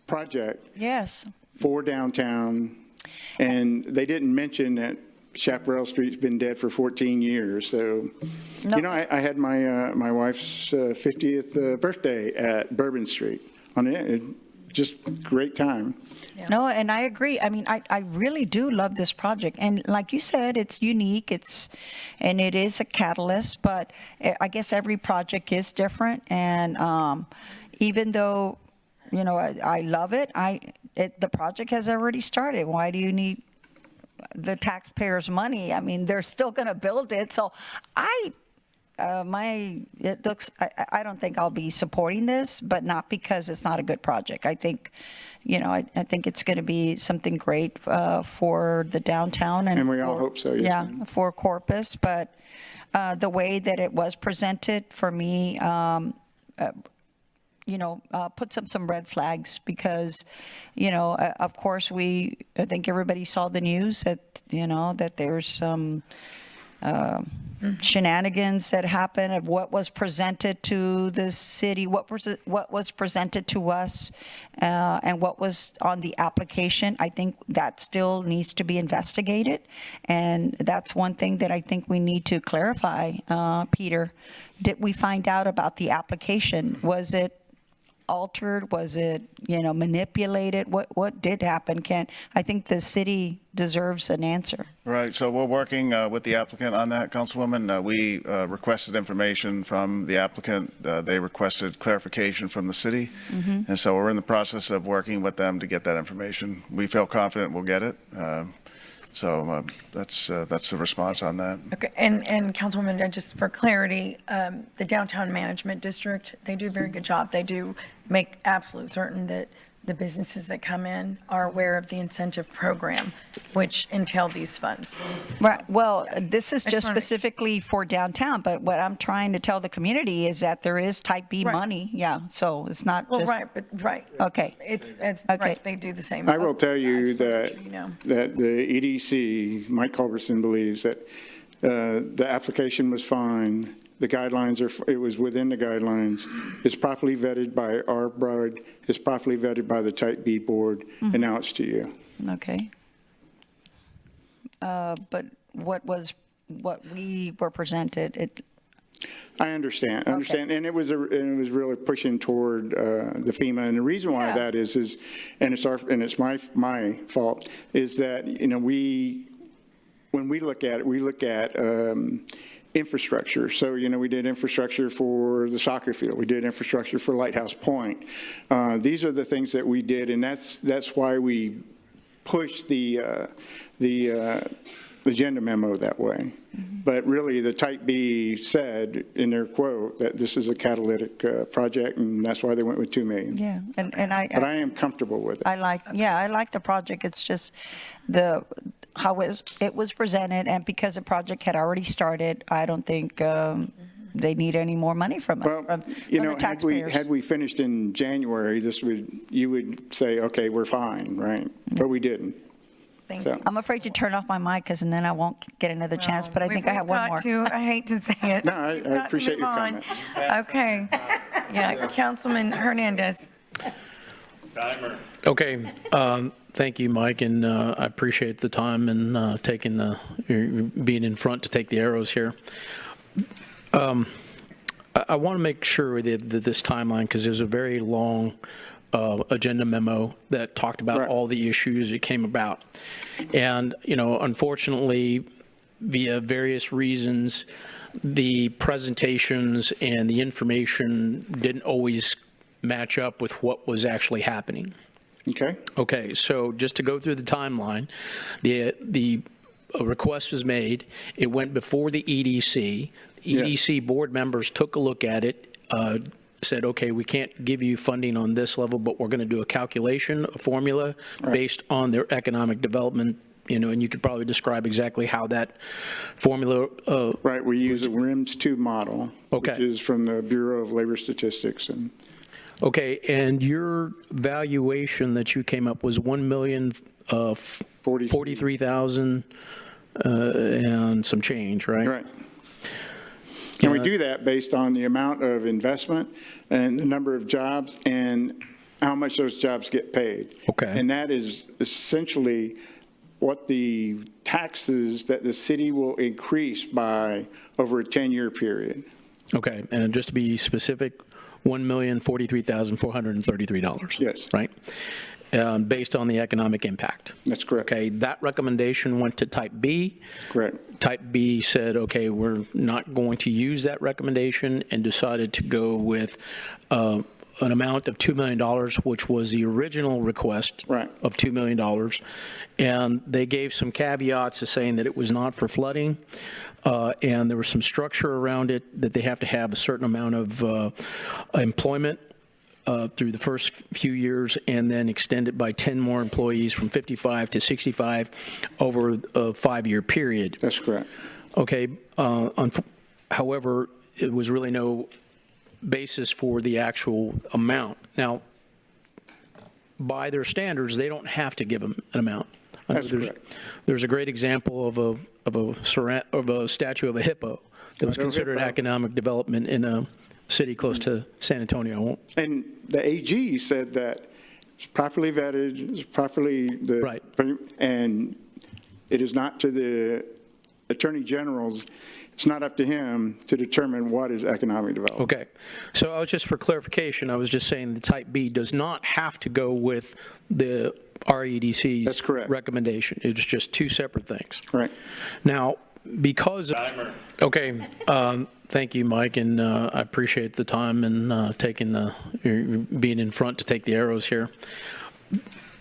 [SPEAKER 3] project
[SPEAKER 2] yes.
[SPEAKER 3] for downtown, and they didn't mention that Chaparral Street's been dead for 14 years. So,
[SPEAKER 2] No.
[SPEAKER 3] I had my wife's 50th birthday at Bourbon Street on it. Just great time.
[SPEAKER 2] No, and I agree. I mean, I really do love this project. And like you said, it's unique. And it is a catalyst, but I guess every project is different. And even though, I love it, the project has already started. Why do you need the taxpayers' money? I mean, they're still going to build it. So I don't think I'll be supporting this, but not because it's not a good project. I think, I think it's going to be something great for the downtown. And
[SPEAKER 3] we all hope so, yes,
[SPEAKER 2] Yeah,
[SPEAKER 3] ma'am.
[SPEAKER 2] for Corpus. But the way that it was presented for me, put some red flags because, of course, I think everybody saw the news that, that there's some shenanigans that happened of what was presented to the city, what was presented to us, and what was on the application. I think that still needs to be investigated, and that's one thing that I think we need to clarify. Peter, did we find out about the application? Was it altered? Was it, manipulated? What did happen? I think the city deserves an answer.
[SPEAKER 4] Right, so we're working with the applicant on that, Councilwoman. We requested information from the applicant. They requested clarification from the city. And so we're in the process of working with them to get that information. We feel confident we'll get it. So that's the response on that.
[SPEAKER 5] Okay, and Councilwoman, just for clarity, the Downtown Management District, they do a very good job. They do make absolute certain that the businesses that come in are aware of the incentive program, which entail these funds.
[SPEAKER 2] Right, well, this is just
[SPEAKER 5] wanna-
[SPEAKER 2] specifically for downtown, but what I'm trying to tell the community is that there is type B
[SPEAKER 5] Right.
[SPEAKER 2] money, yeah, so it's not
[SPEAKER 5] Well,
[SPEAKER 2] just.
[SPEAKER 5] right, but, right.
[SPEAKER 2] Okay.
[SPEAKER 5] It's,
[SPEAKER 2] Okay.
[SPEAKER 5] right, they do the same.
[SPEAKER 3] I will tell you
[SPEAKER 5] just wanna make
[SPEAKER 3] that,
[SPEAKER 5] sure you know.
[SPEAKER 3] that the EDC, Mike Culberson believes that the application was fine, the guidelines it was within the guidelines, it's properly vetted by our board, it's properly vetted by the Type B board, and now it's to you.
[SPEAKER 2] Okay. But what we were presented,
[SPEAKER 3] I understand, and it was really pushing toward the FEMA, and the reason why
[SPEAKER 2] Yeah.
[SPEAKER 3] that is, and it's my fault, is that, when we look at it, we look at infrastructure. So, we did infrastructure for the soccer field. We did infrastructure for Lighthouse Point. These are the things that we did, and that's why we pushed the agenda memo that way. But really, the Type B said in their quote that this is a catalytic project, and that's why they went with $2 million.
[SPEAKER 2] yeah, and
[SPEAKER 3] But I am comfortable with it.
[SPEAKER 2] I like the project, it's just how it was presented, and because the project had already started, I don't think they need any more money from
[SPEAKER 3] Well,
[SPEAKER 2] the taxpayers.
[SPEAKER 3] had we finished in January, you would say, okay, we're fine, right? But we didn't.
[SPEAKER 5] Thank
[SPEAKER 3] So-
[SPEAKER 5] you.
[SPEAKER 2] I'm afraid to turn off my mic, because then I won't get another chance, but I think I have one more.
[SPEAKER 5] I hate to say it.
[SPEAKER 3] No, I
[SPEAKER 5] We've got to
[SPEAKER 3] appreciate
[SPEAKER 5] move
[SPEAKER 3] your
[SPEAKER 5] on.
[SPEAKER 3] comments.
[SPEAKER 5] Okay. Yeah, Councilman Hernandez.
[SPEAKER 6] Okay, thank you, Mike, and I appreciate the time and being in front to take the arrows here. I want to make sure that this timeline, because there's a very long agenda memo that talked about
[SPEAKER 3] Right.
[SPEAKER 6] all the issues that came about. And, unfortunately, via various reasons, the presentations and the information didn't always match up with what was actually happening.
[SPEAKER 3] Okay?
[SPEAKER 6] Okay, so just to go through the timeline, the request was made, it went before the EDC. EDC board members took a look at it, said, okay, we can't give you funding on this level, but we're going to do a calculation, a formula based on their economic development, and you could probably describe exactly how that formula.
[SPEAKER 3] Right, we use a RIMS 2 model,
[SPEAKER 6] Okay.
[SPEAKER 3] which is from the Bureau of Labor Statistics. And
[SPEAKER 6] Okay, and your valuation that you came up was $1,043,000 and some change, right?
[SPEAKER 3] Right. And we do that based on the amount of investment and the number of jobs and how much those jobs get paid.
[SPEAKER 6] Okay.
[SPEAKER 3] And that is essentially what the taxes that the city will increase by over a 10-year period.
[SPEAKER 6] Okay, and just to be specific, $1,043,433.
[SPEAKER 3] Yes.
[SPEAKER 6] Right? Based on the economic impact.
[SPEAKER 3] That's correct.
[SPEAKER 6] Okay, that recommendation went to Type B.
[SPEAKER 3] Correct.
[SPEAKER 6] Type B said, okay, we're not going to use that recommendation, and decided to go with an amount of $2 million, which was the original request
[SPEAKER 3] Right.
[SPEAKER 6] of $2 million. And they gave some caveats to saying that it was not for flooding, and there was some structure around it, that they have to have a certain amount of employment through the first few years, and then extend it by 10 more employees from 55 to 65 over a 5-year period.
[SPEAKER 3] That's correct.
[SPEAKER 6] Okay, however, it was really no basis for the actual amount. Now, by their standards, they don't have to give them an amount.
[SPEAKER 3] That's correct.
[SPEAKER 6] There's a great example of a statue of a hippo that was considered
[SPEAKER 3] hippo.
[SPEAKER 6] economic development in a city close to San Antonio.
[SPEAKER 3] And the AG said that it's properly vetted, it's properly
[SPEAKER 6] Right.
[SPEAKER 3] and it is not to the Attorney General's, it's not up to him to determine what is economic development.
[SPEAKER 6] Okay, so I was just for clarification, I was just saying the Type B does not have to go with the REDC's
[SPEAKER 3] That's correct.
[SPEAKER 6] recommendation. It's just two separate things.
[SPEAKER 3] Right.
[SPEAKER 6] Now, because okay, thank you, Mike, and I appreciate the time and being in front to take the arrows here.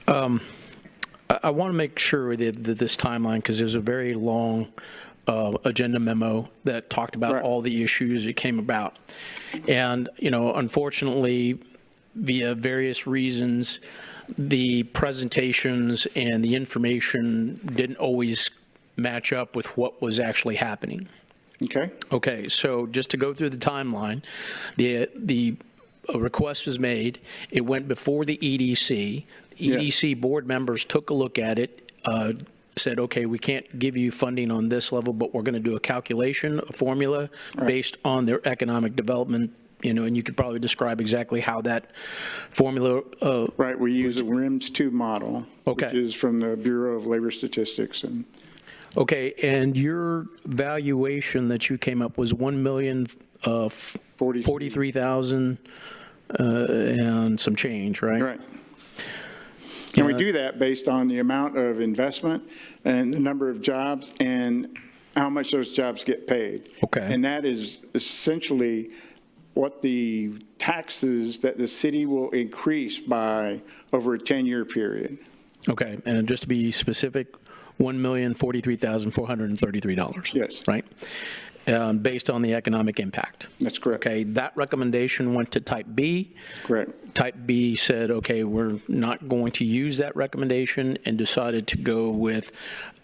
[SPEAKER 6] I want to make sure that this timeline, because there's a very long agenda memo that talked about
[SPEAKER 3] Right.
[SPEAKER 6] all the issues that came about. And, unfortunately, via various reasons, the presentations and the information didn't always match up with what was actually happening.
[SPEAKER 3] Okay?
[SPEAKER 6] Okay, so just to go through the timeline, the a request was made. It went before the EDC. EDC board members took a look at it, said, okay, we can't give you funding on this level, but we're going to do a calculation, a formula based on their economic development, and you could probably describe exactly how that formula.
[SPEAKER 3] Right, we use a RIMS 2 model,
[SPEAKER 6] Okay.
[SPEAKER 3] which is from the Bureau of Labor Statistics. And
[SPEAKER 6] Okay, and your valuation that you came up was $1,043,000 and some change, right?
[SPEAKER 3] Right. And we do that based on the amount of investment and the number of jobs and how much those jobs get paid.
[SPEAKER 6] Okay.
[SPEAKER 3] And that is essentially what the taxes that the city will increase by over a 10-year period.
[SPEAKER 6] Okay, and just to be specific, $1,043,433.
[SPEAKER 3] Yes.
[SPEAKER 6] Right? Based on the economic impact.
[SPEAKER 3] That's correct.
[SPEAKER 6] Okay, that recommendation went to Type B.
[SPEAKER 3] Correct.
[SPEAKER 6] Type B said, okay, we're not going to use that recommendation, and decided to go with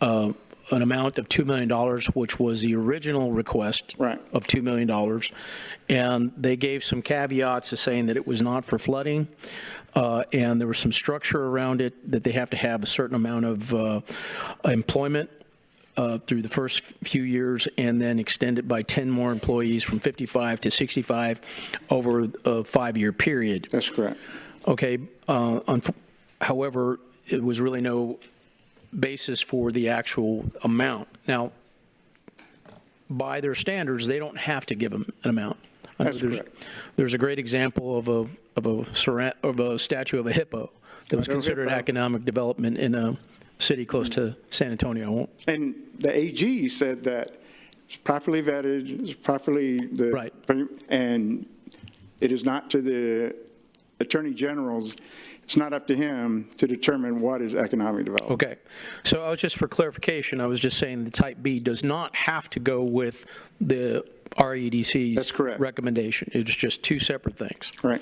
[SPEAKER 6] an amount of $2 million, which was the original request of $2 million. And they gave some caveats to saying that it was not for flooding, and there was some structure around it, that they have to have a certain amount of employment through the first few years, and then extend it by 10 more employees from 55 to 65 over a 5-year period.
[SPEAKER 3] That's correct.
[SPEAKER 6] Okay. However, it was really no basis for the actual amount. Now, by their standards, they don't have to give them an amount.
[SPEAKER 3] That's correct.
[SPEAKER 6] There's a great example of a statue of a hippo that was considered economic development in a city close to San Antonio.
[SPEAKER 3] And the AG said that it's properly vetted, it's properly and it is not to the Attorney General's, it's not up to him to determine what is economic development.
[SPEAKER 6] Okay. So I was just, for clarification, I was just saying the Type B does not have to go with the REDC's
[SPEAKER 3] That's correct.
[SPEAKER 6] recommendation. It's just two separate things.
[SPEAKER 3] Right.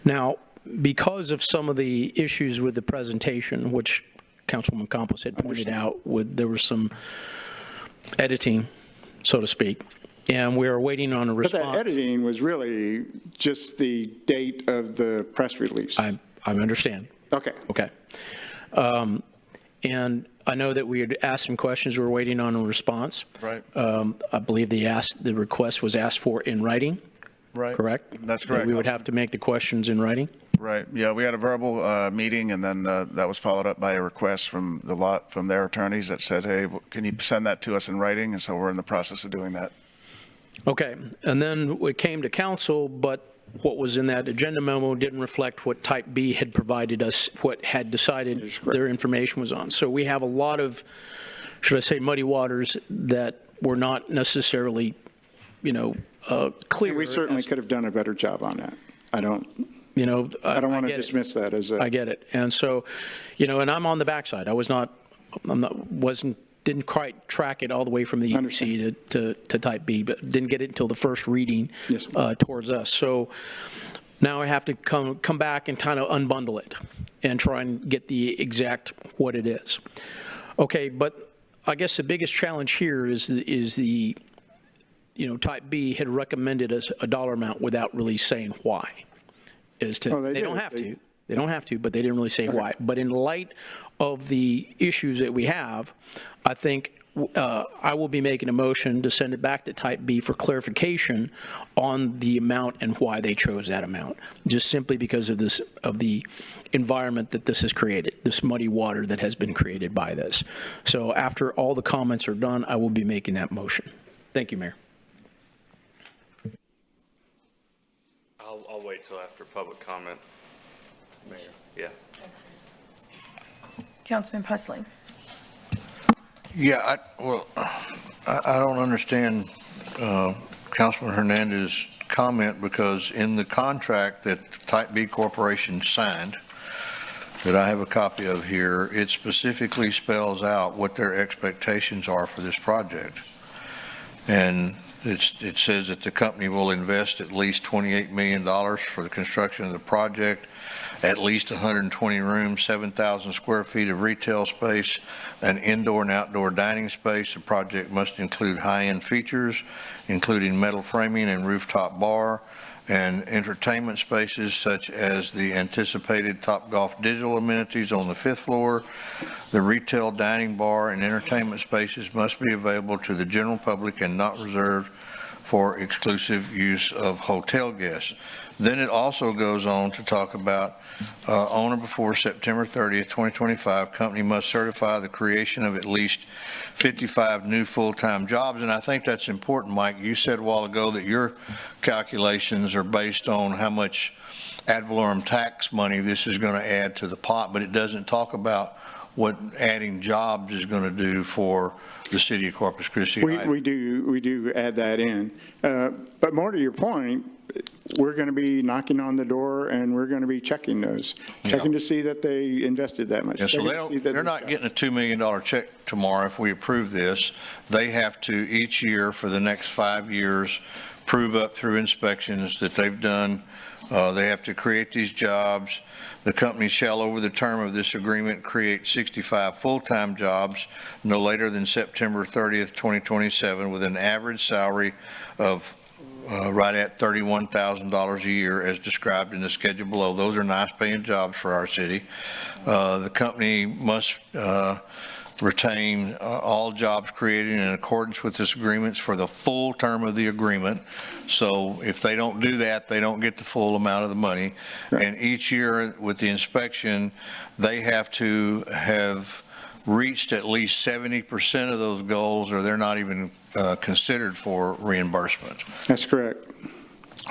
[SPEAKER 6] Now, because of some of the issues with the presentation, which Councilwoman Campos had pointed out, there was some editing, so to speak, and we are waiting on a response.
[SPEAKER 3] But that editing was really just the date of the press release.
[SPEAKER 6] I understand.
[SPEAKER 3] Okay.
[SPEAKER 6] Okay. And I know that we had asked some questions. We're waiting on a response.
[SPEAKER 4] Right.
[SPEAKER 6] I believe the request was asked for in writing.
[SPEAKER 4] Right.
[SPEAKER 6] Correct?
[SPEAKER 4] That's correct.
[SPEAKER 6] We would have to make the questions in writing?
[SPEAKER 4] Right, yeah, we had a verbal meeting, and then that was followed up by a request from their attorneys that said, hey, can you send that to us in writing? And so we're in the process of doing that.
[SPEAKER 6] Okay, and then it came to council, but what was in that agenda memo didn't reflect what Type B had provided us, what had decided their information was on. So we have a lot of, should I say, muddy waters that were not necessarily, clear.
[SPEAKER 3] And we certainly could have done a better job on that. I don't want to dismiss that as
[SPEAKER 6] I get it. And so, and I'm on the backside. Didn't quite track it all the way from the EDC to Type B, but didn't get it until the first reading towards us. So now I have to come back and kind of unbundle it and try and get the exact what it is. Okay, but I guess the biggest challenge here is the Type B had recommended us a dollar amount without really saying why. They don't have to, but they didn't really say why. But in light of the issues that we have, I think I will be making a motion to send it back to Type B for clarification on the amount and why they chose that amount, just simply because of the environment that this has created, this muddy water that has been created by this. So after all the comments are done, I will be making that motion. Thank you, Mayor.
[SPEAKER 15] I'll wait till after public comment, Mayor. Yeah.
[SPEAKER 5] Councilman Pusley.
[SPEAKER 11] Yeah, I don't understand Councilman Hernandez's comment, because in the contract that Type B Corporation signed, that I have a copy of here, it specifically spells out what their expectations are for this project. And it says that the company will invest at least $28 million for the construction of the project,
[SPEAKER 16] at least 120 rooms, 7,000 square feet of retail space, an indoor and outdoor dining space. The project must include high-end features, including metal framing and rooftop bar, and entertainment spaces such as the anticipated Topgolf digital amenities on the 5th floor. The retail dining bar and entertainment spaces must be available to the general public and not reserved for exclusive use of hotel guests. Then it also goes on to talk about owner before September 30th, 2025, company must certify the creation of at least 55 new full-time jobs. And I think that's important, Mike. You said a while ago that your calculations are based on how much ad valorem tax money this is going to add to the pot, but it doesn't talk about what adding jobs is going to do for the city of Corpus Christi.
[SPEAKER 3] We do add that in. But more to your point, we're going to be knocking on the door and we're going to be checking those, checking to see that they invested that much.
[SPEAKER 16] Yeah, so they're not getting a $2 million check tomorrow if we approve this. They have to each year for the next 5 years prove up through inspections that they've done. They have to create these jobs. The company shall, over the term of this agreement, create 65 full-time jobs no later than September 30th, 2027, with an average salary of right at $31,000 a year as described in the schedule below. Those are nice paying jobs for our city. The company must retain all jobs created in accordance with this agreement for the full term of the agreement. So if they don't do that, they don't get the full amount of the money. Right. And each year with the inspection, they have to have reached at least 70% of those goals, or they're not even considered for reimbursement.
[SPEAKER 3] That's correct.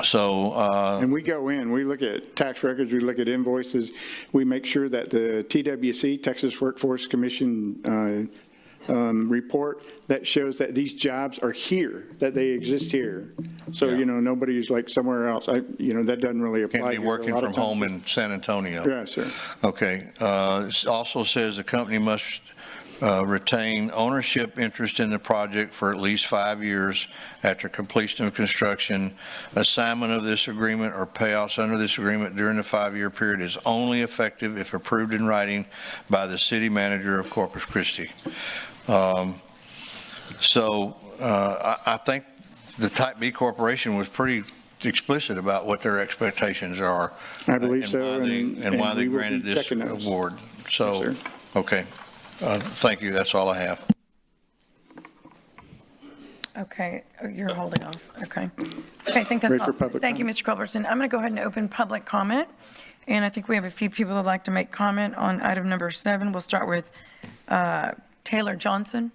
[SPEAKER 16] So,
[SPEAKER 3] and we go in, we look at tax records, we look at invoices, we make sure that the TWC, Texas Workforce Commission report that shows that these jobs are here, that they exist here. So, you know, nobody's like somewhere else. That doesn't really apply.
[SPEAKER 16] Can't be working from home in San Antonio.
[SPEAKER 3] Yeah, sir.
[SPEAKER 16] Okay. It also says the company must retain ownership interest in the project for at least 5 years after completion of construction. Assignment of this agreement or payouts under this agreement during the 5-year period is only effective if approved in writing by the city manager of Corpus Christi. I think the Type B Corporation was pretty explicit about what their expectations are.
[SPEAKER 3] I believe so.
[SPEAKER 16] And why they granted this award. So, yes, okay. Thank you. That's all I have.
[SPEAKER 5] Okay, you're holding off. Okay. Okay, I think that's all. Thank you, Mr. Culbertson. I'm going to go ahead and open public comment. And I think we have a few people that'd like to make comment on item number 7. We'll start with Taylor Johnson.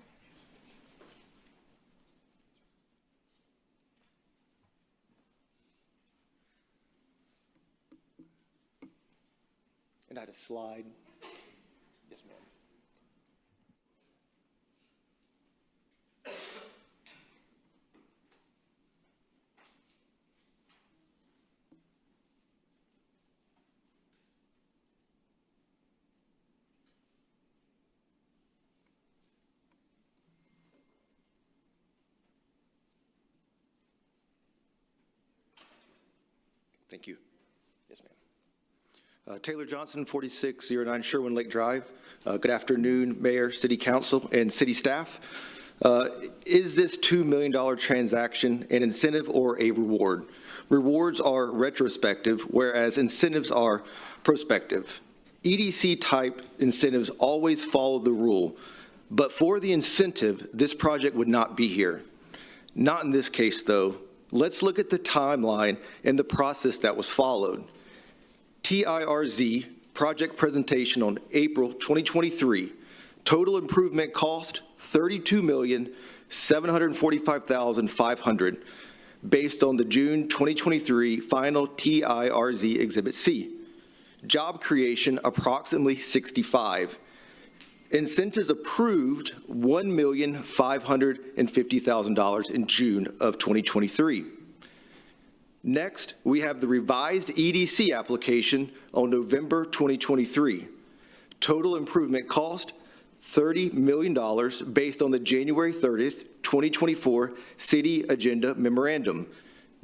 [SPEAKER 17] And I had a slide. Yes, ma'am. Thank you. Yes, ma'am. Taylor Johnson, 4609 Sherwin Lake Drive. Good afternoon, Mayor, City Council, and City staff. Is this $2 million transaction an incentive or a reward? Rewards are retrospective, whereas incentives are prospective. EDC type incentives always follow the rule, but for the incentive, this project would not be here. Not in this case, though. Let's look at the timeline and the process that was followed. TIRZ project presentation on April 2023. Total improvement cost $32,745,500 based on the June 2023 final TIRZ Exhibit C. Job creation approximately 65. Incentives approved $1,550,000 in June of 2023. Next, we have the revised EDC application on November 2023. Total improvement cost $30 million based on the January 30th, 2024 City Agenda Memorandum.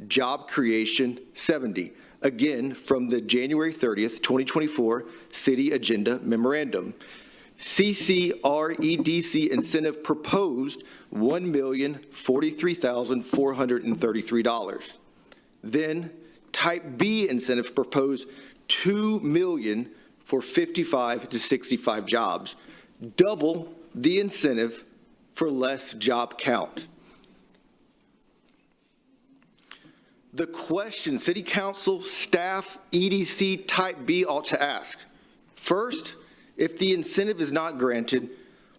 [SPEAKER 17] Job creation 70. again from the January 30th, 2024 City Agenda Memorandum. CCREDC incentive proposed $1,043,433. Then Type B incentive proposed $2 million for 55 to 65 jobs, double the incentive for less job count. The question City Council, staff, EDC Type B ought to ask: first, if the incentive is not granted,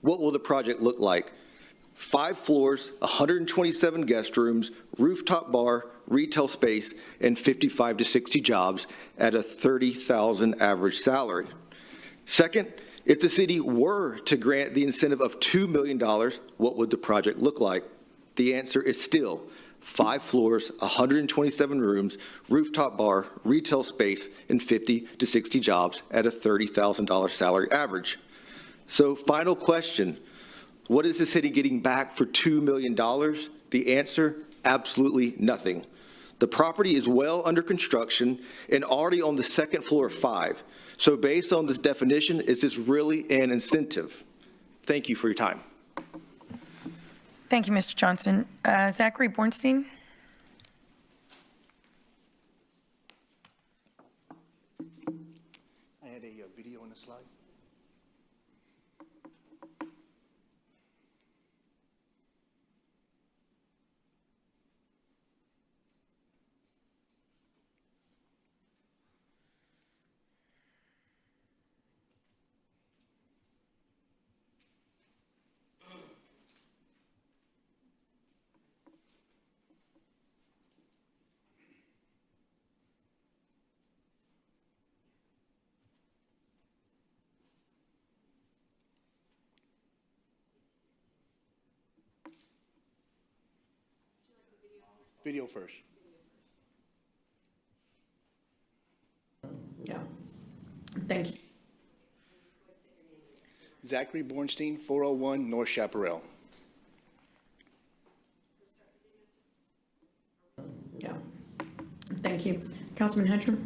[SPEAKER 17] what will the project look like? 5 floors, 127 guest rooms, rooftop bar, retail space, and 55 to 60 jobs at a $30,000 average salary. Second, if the city were to grant the incentive of $2 million, what would the project look like? The answer is still 5 floors, 127 rooms, rooftop bar, retail space, and 50 to 60 jobs at a $30,000 salary average. So final question, what is the city getting back for $2 million? The answer, absolutely nothing. The property is well under construction and already on the second floor of 5. So based on this definition, is this really an incentive? Thank you for your time.
[SPEAKER 5] Thank you, Mr. Johnson. Zachary Bornstein?
[SPEAKER 17] I had a video on the slide. Video first.
[SPEAKER 5] Yeah. Thank you.
[SPEAKER 17] Zachary Bornstein, 401 North Chaparral.
[SPEAKER 5] Yeah. Thank you. Councilman Hedger?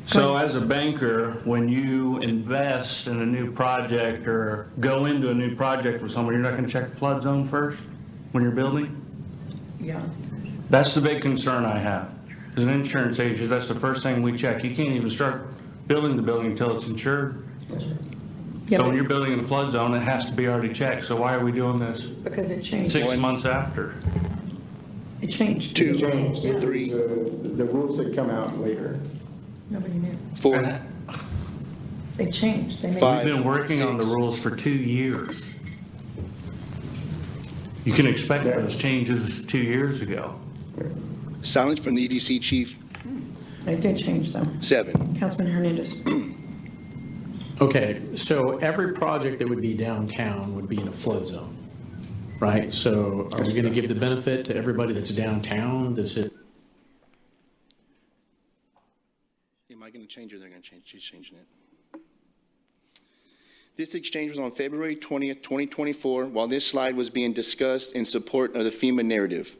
[SPEAKER 9] So as a banker, when you invest in a new project or go into a new project with someone, you're not going to check the flood zone first when you're building?
[SPEAKER 5] Yeah.
[SPEAKER 9] That's the big concern I have. As an insurance agent, that's the first thing we check. You can't even start building the building until it's insured.
[SPEAKER 5] Yeah,
[SPEAKER 9] So when you're building in the flood zone, it has to be already checked. So why are we doing this
[SPEAKER 5] because it changed.
[SPEAKER 9] 6 months after?
[SPEAKER 5] It changed.
[SPEAKER 17] 2,
[SPEAKER 5] Yeah.
[SPEAKER 17] 3,
[SPEAKER 8] The rules had come out later.
[SPEAKER 5] Nobody knew.
[SPEAKER 17] 4,
[SPEAKER 5] They changed. They made.
[SPEAKER 17] 5.
[SPEAKER 9] We've been working on the rules for 2 years. You can expect those changes 2 years ago.
[SPEAKER 17] Silence from the EDC chief.
[SPEAKER 5] They did change them.
[SPEAKER 17] 7.
[SPEAKER 5] Councilman Hernandez?
[SPEAKER 6] Okay, so every project that would be downtown would be in a flood zone, right? So are we going to give the benefit to everybody that's downtown, that's it?
[SPEAKER 17] Am I going to change or they're going to change? She's changing it. This exchange was on February 20th, 2024, while this slide was being discussed in support of the FEMA narrative.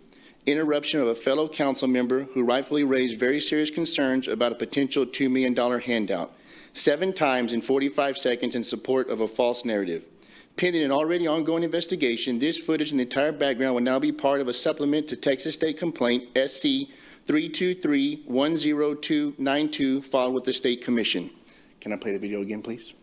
[SPEAKER 17] Interruption of a fellow council member who rightfully raised very serious concerns about a potential $2 million handout, 7 times in 45 seconds in support of a false narrative. Pending an already ongoing investigation, this footage and the entire background will now be part of a supplement to Texas State Complaint SC 323-10292 filed with the State Commission. Can I play the video again, please?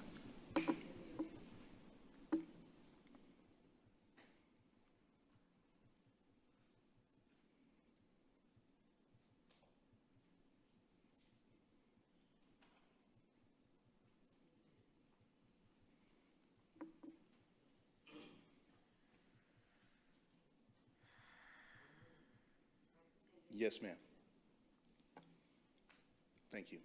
[SPEAKER 17] Yes, ma'am. Thank you.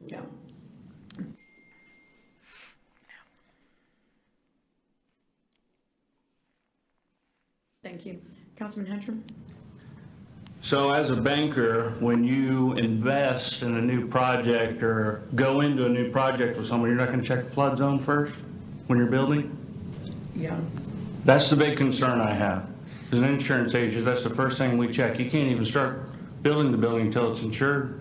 [SPEAKER 5] Yeah. Thank you. Councilman Hedger?
[SPEAKER 9] So as a banker, when you invest in a new project or go into a new project with someone, you're not going to check the flood zone first when you're building?
[SPEAKER 5] Yeah.
[SPEAKER 9] That's the big concern I have. As an insurance agent, that's the first thing we check. You can't even start building the building until it's insured.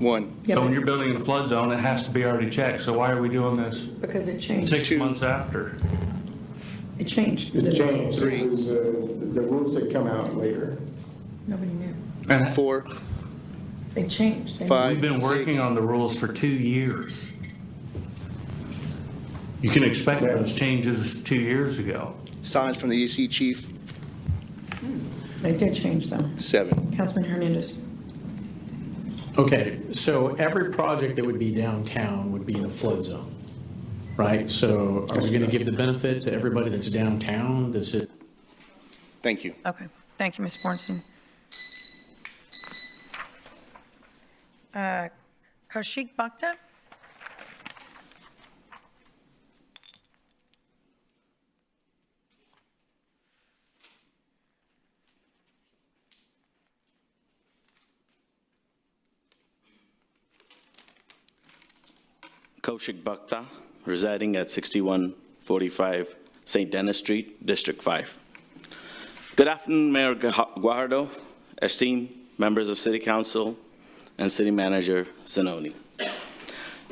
[SPEAKER 17] One.
[SPEAKER 9] So when you're building in a flood zone, it has to be already checked. So why are we doing this
[SPEAKER 5] Because it changed.
[SPEAKER 9] 6 months after?
[SPEAKER 5] It changed.
[SPEAKER 8] It changed. It was, the rules had come out later.
[SPEAKER 5] Nobody knew.
[SPEAKER 9] And
[SPEAKER 17] 4,
[SPEAKER 5] They changed. They
[SPEAKER 17] 5,
[SPEAKER 9] we've been working
[SPEAKER 17] 6.
[SPEAKER 9] on the rules for 2 years. You can expect those changes 2 years ago.
[SPEAKER 17] Signs from the EC chief.
[SPEAKER 5] They did change though.
[SPEAKER 17] 7.
[SPEAKER 5] Councilman Hernandez.
[SPEAKER 6] Okay, so every project that would be downtown would be in a flood zone, right? So are we going to give the benefit to everybody that's downtown? That's it?
[SPEAKER 17] Thank you.
[SPEAKER 5] Okay, thank you, Ms. Bornstein. Kaushik Bhakta?
[SPEAKER 18] Kaushik Bhakta, residing at 6145 St. Denis Street, District 5. Good afternoon, Mayor Guajardo, esteemed members of City Council, and City Manager Zanoni.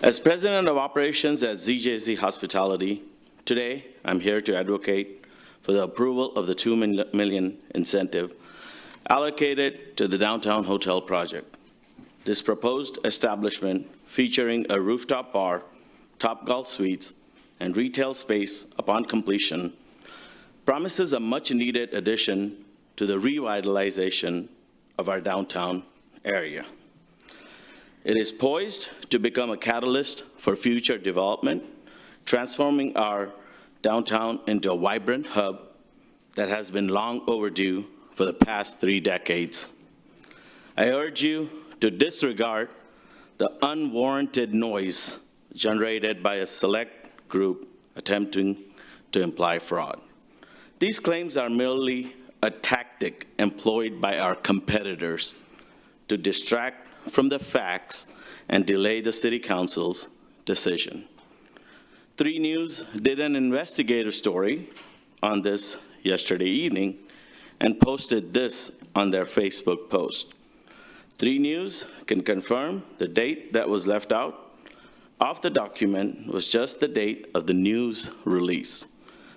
[SPEAKER 18] As President of Operations at ZJZ Hospitality, today I'm here to advocate for the approval of the $2 million incentive allocated to the downtown hotel project. This proposed establishment, featuring a rooftop bar, Topgolf suites, and retail space upon completion, promises a much-needed addition to the revitalization of our downtown area. It is poised to become a catalyst for future development, transforming our downtown into a vibrant hub that has been long overdue for the past 3 decades. I urge you to disregard the unwarranted noise generated by a select group attempting to imply fraud. These claims are merely a tactic employed by our competitors to distract from the facts and delay the City Council's decision. 3 News did an investigative story on this yesterday evening and posted this on their Facebook post. 3 News can confirm the date that was left out of the document was just the date of the news release.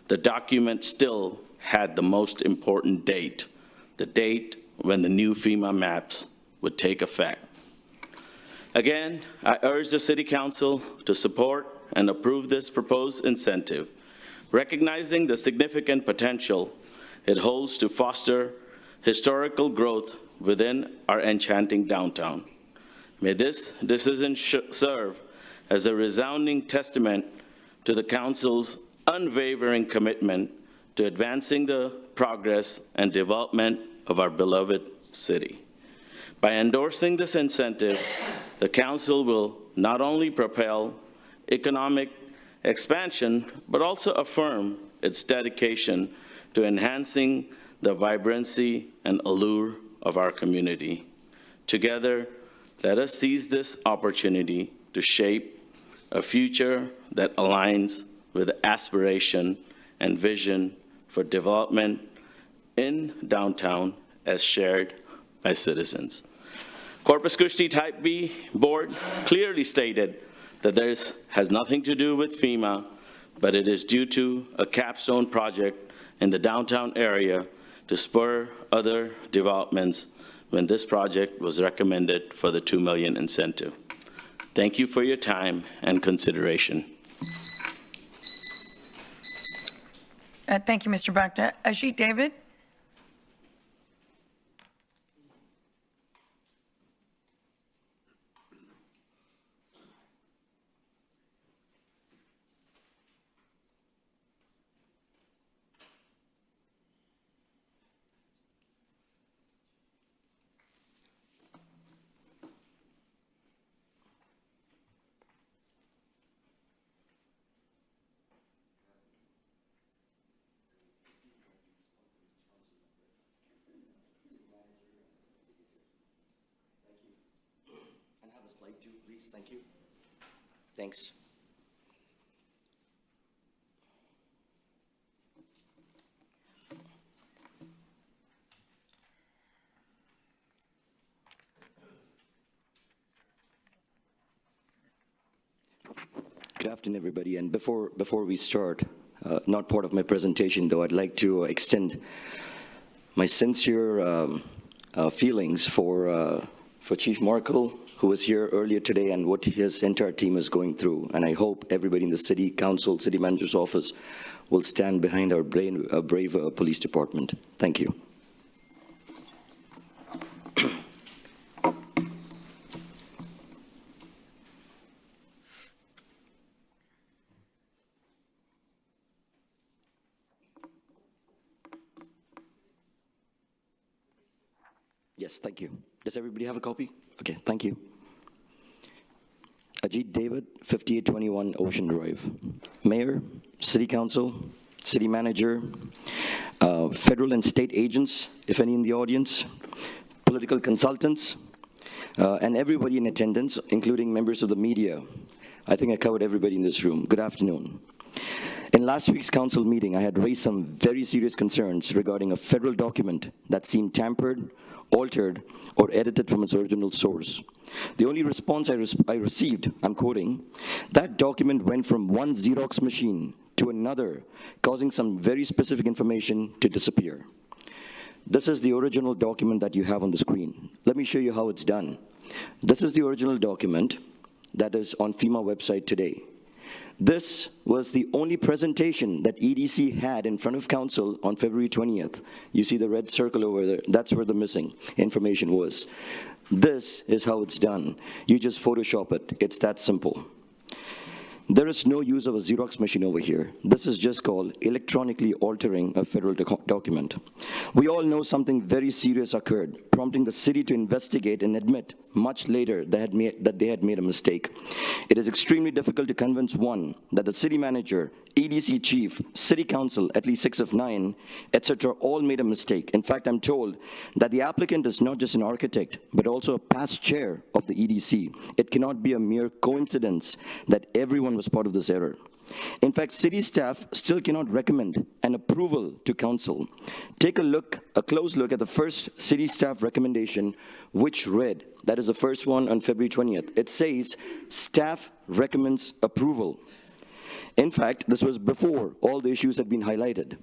[SPEAKER 18] The document still had the most important date, the date when the new FEMA maps would take effect. Again, I urge the City Council to support and approve this proposed incentive, recognizing the significant potential it holds to foster historical growth within our enchanting downtown. May this decision serve as a resounding testament to the Council's unwavering commitment to advancing the progress and development of our beloved city. By endorsing this incentive, the Council will not only propel economic expansion, but also affirm its dedication to enhancing the vibrancy and allure of our community. Together, let us seize this opportunity to shape a future that aligns with aspiration and vision for development in downtown as shared by citizens. Corpus Christi Type B Board clearly stated that this has nothing to do with FEMA, but it is due to a capstone project in the downtown area to spur other developments when this project was recommended for the $2 million incentive. Thank you for your time and consideration.
[SPEAKER 5] Thank you, Mr. Bhakta. Ajit David?
[SPEAKER 14] Please, thank you. Thanks. Good afternoon, everybody. And before we start, not part of my presentation, though, I'd like to extend my sincere feelings for Chief Markle, who was here earlier today, and what his entire team is going through. And I hope everybody in the City Council, City Manager's office will stand behind our brave police department. Thank you. Yes, thank you. Does everybody have a copy? Okay, thank you. Ajit David, 5821 Ocean Drive. Mayor, City Council, City Manager, federal and state agents, if any in the audience, political consultants, and everybody in attendance, including members of the media. I think I covered everybody in this room. Good afternoon. In last week's council meeting, I had raised some very serious concerns regarding a federal document that seemed tampered, altered, or edited from its original source. The only response I received, I'm quoting, that document went from one Xerox machine to another, causing some very specific information to disappear. This is the original document that you have on the screen. Let me show you how it's done. This is the original document that is on FEMA website today. This was the only presentation that EDC had in front of council on February 20th. You see the red circle over there? That's where the missing information was. This is how it's done. You just Photoshop it. It's that simple. There is no use of a Xerox machine over here. This is just called electronically altering a federal document. We all know something very serious occurred, prompting the city to investigate and admit much later that they had made a mistake. It is extremely difficult to convince one that the city manager, EDC chief, city council, at least 6 of 9, etc., all made a mistake. In fact, I'm told that the applicant is not just an architect, but also a past chair of the EDC. It cannot be a mere coincidence that everyone was part of this error. In fact, city staff still cannot recommend an approval to council. Take a close look at the first city staff recommendation, which read, that is the first one on February 20th. It says, staff recommends approval. In fact, this was before all the issues had been highlighted.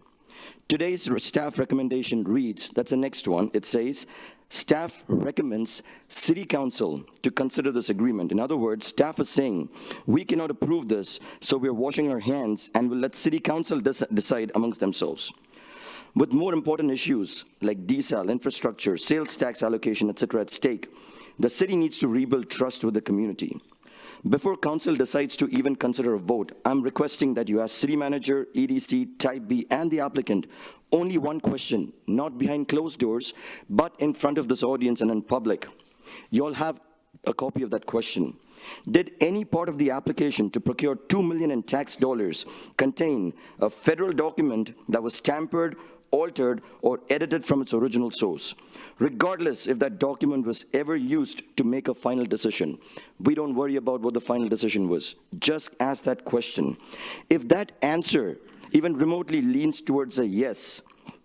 [SPEAKER 14] Today's staff recommendation reads, that's the next one, it says, staff recommends City Council to consider this agreement. In other words, staff is saying, we cannot approve this, so we're washing our hands and we'll let City Council decide amongst themselves. With more important issues like desal, infrastructure, sales tax allocation, etc. at stake, the city needs to rebuild trust with the community. Before council decides to even consider a vote, I'm requesting that you ask city manager, EDC, Type B, and the applicant only one question, not behind closed doors, but in front of this audience and in public. You all have a copy of that question. Did any part of the application to procure $2 million in tax dollars contain a federal document that was tampered, altered, or edited from its original source? Regardless if that document was ever used to make a final decision, we don't worry about what the final decision was. Just ask that question. If that answer even remotely leans towards a yes,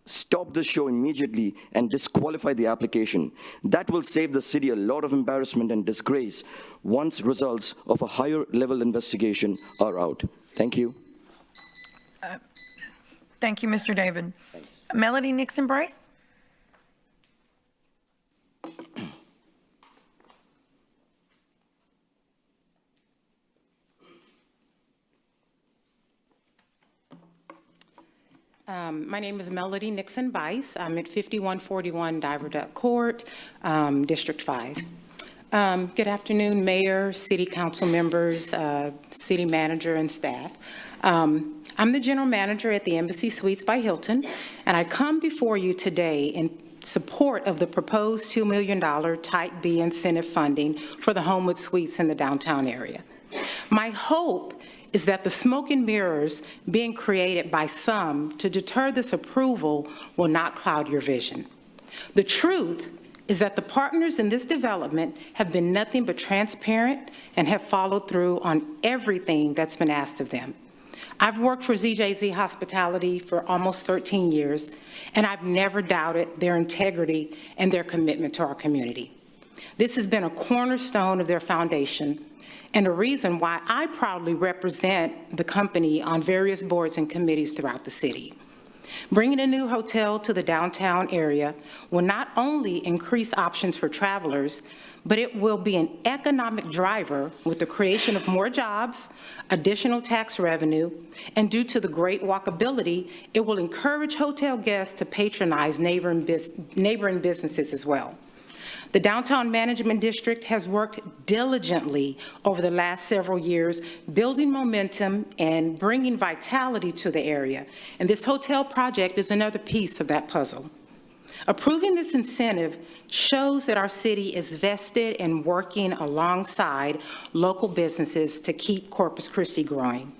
[SPEAKER 14] stop the show immediately and disqualify the application. That will save the city a lot of embarrassment and disgrace once results of a higher level investigation are out. Thank you.
[SPEAKER 5] Thank you, Mr. David.
[SPEAKER 14] Thanks.
[SPEAKER 5] Melody Nixon Bryce?
[SPEAKER 19] My name is Melody Nixon Bice. I'm at 5141 Diver Duck Court, District 5. Good afternoon, Mayor, City Council members, City Manager, and staff. I'm the General Manager at the Embassy Suites by Hilton, and I come before you today in support of the proposed $2 million Type B incentive funding for the Homewood Suites in the downtown area. My hope is that the smoke and mirrors being created by some to deter this approval will not cloud your vision. The truth is that the partners in this development have been nothing but transparent and have followed through on everything that's been asked of them. I've worked for ZJZ Hospitality for almost 13 years, and I've never doubted their integrity and their commitment to our community. This has been a cornerstone of their foundation and a reason why I proudly represent the company on various boards and committees throughout the city. Bringing a new hotel to the downtown area will not only increase options for travelers, but it will be an economic driver with the creation of more jobs, additional tax revenue, and due to the great walkability, it will encourage hotel guests to patronize neighboring businesses as well. The Downtown Management District has worked diligently over the last several years, building momentum and bringing vitality to the area. And this hotel project is another piece of that puzzle. Approving this incentive shows that our city is vested in working alongside local businesses to keep Corpus Christi growing.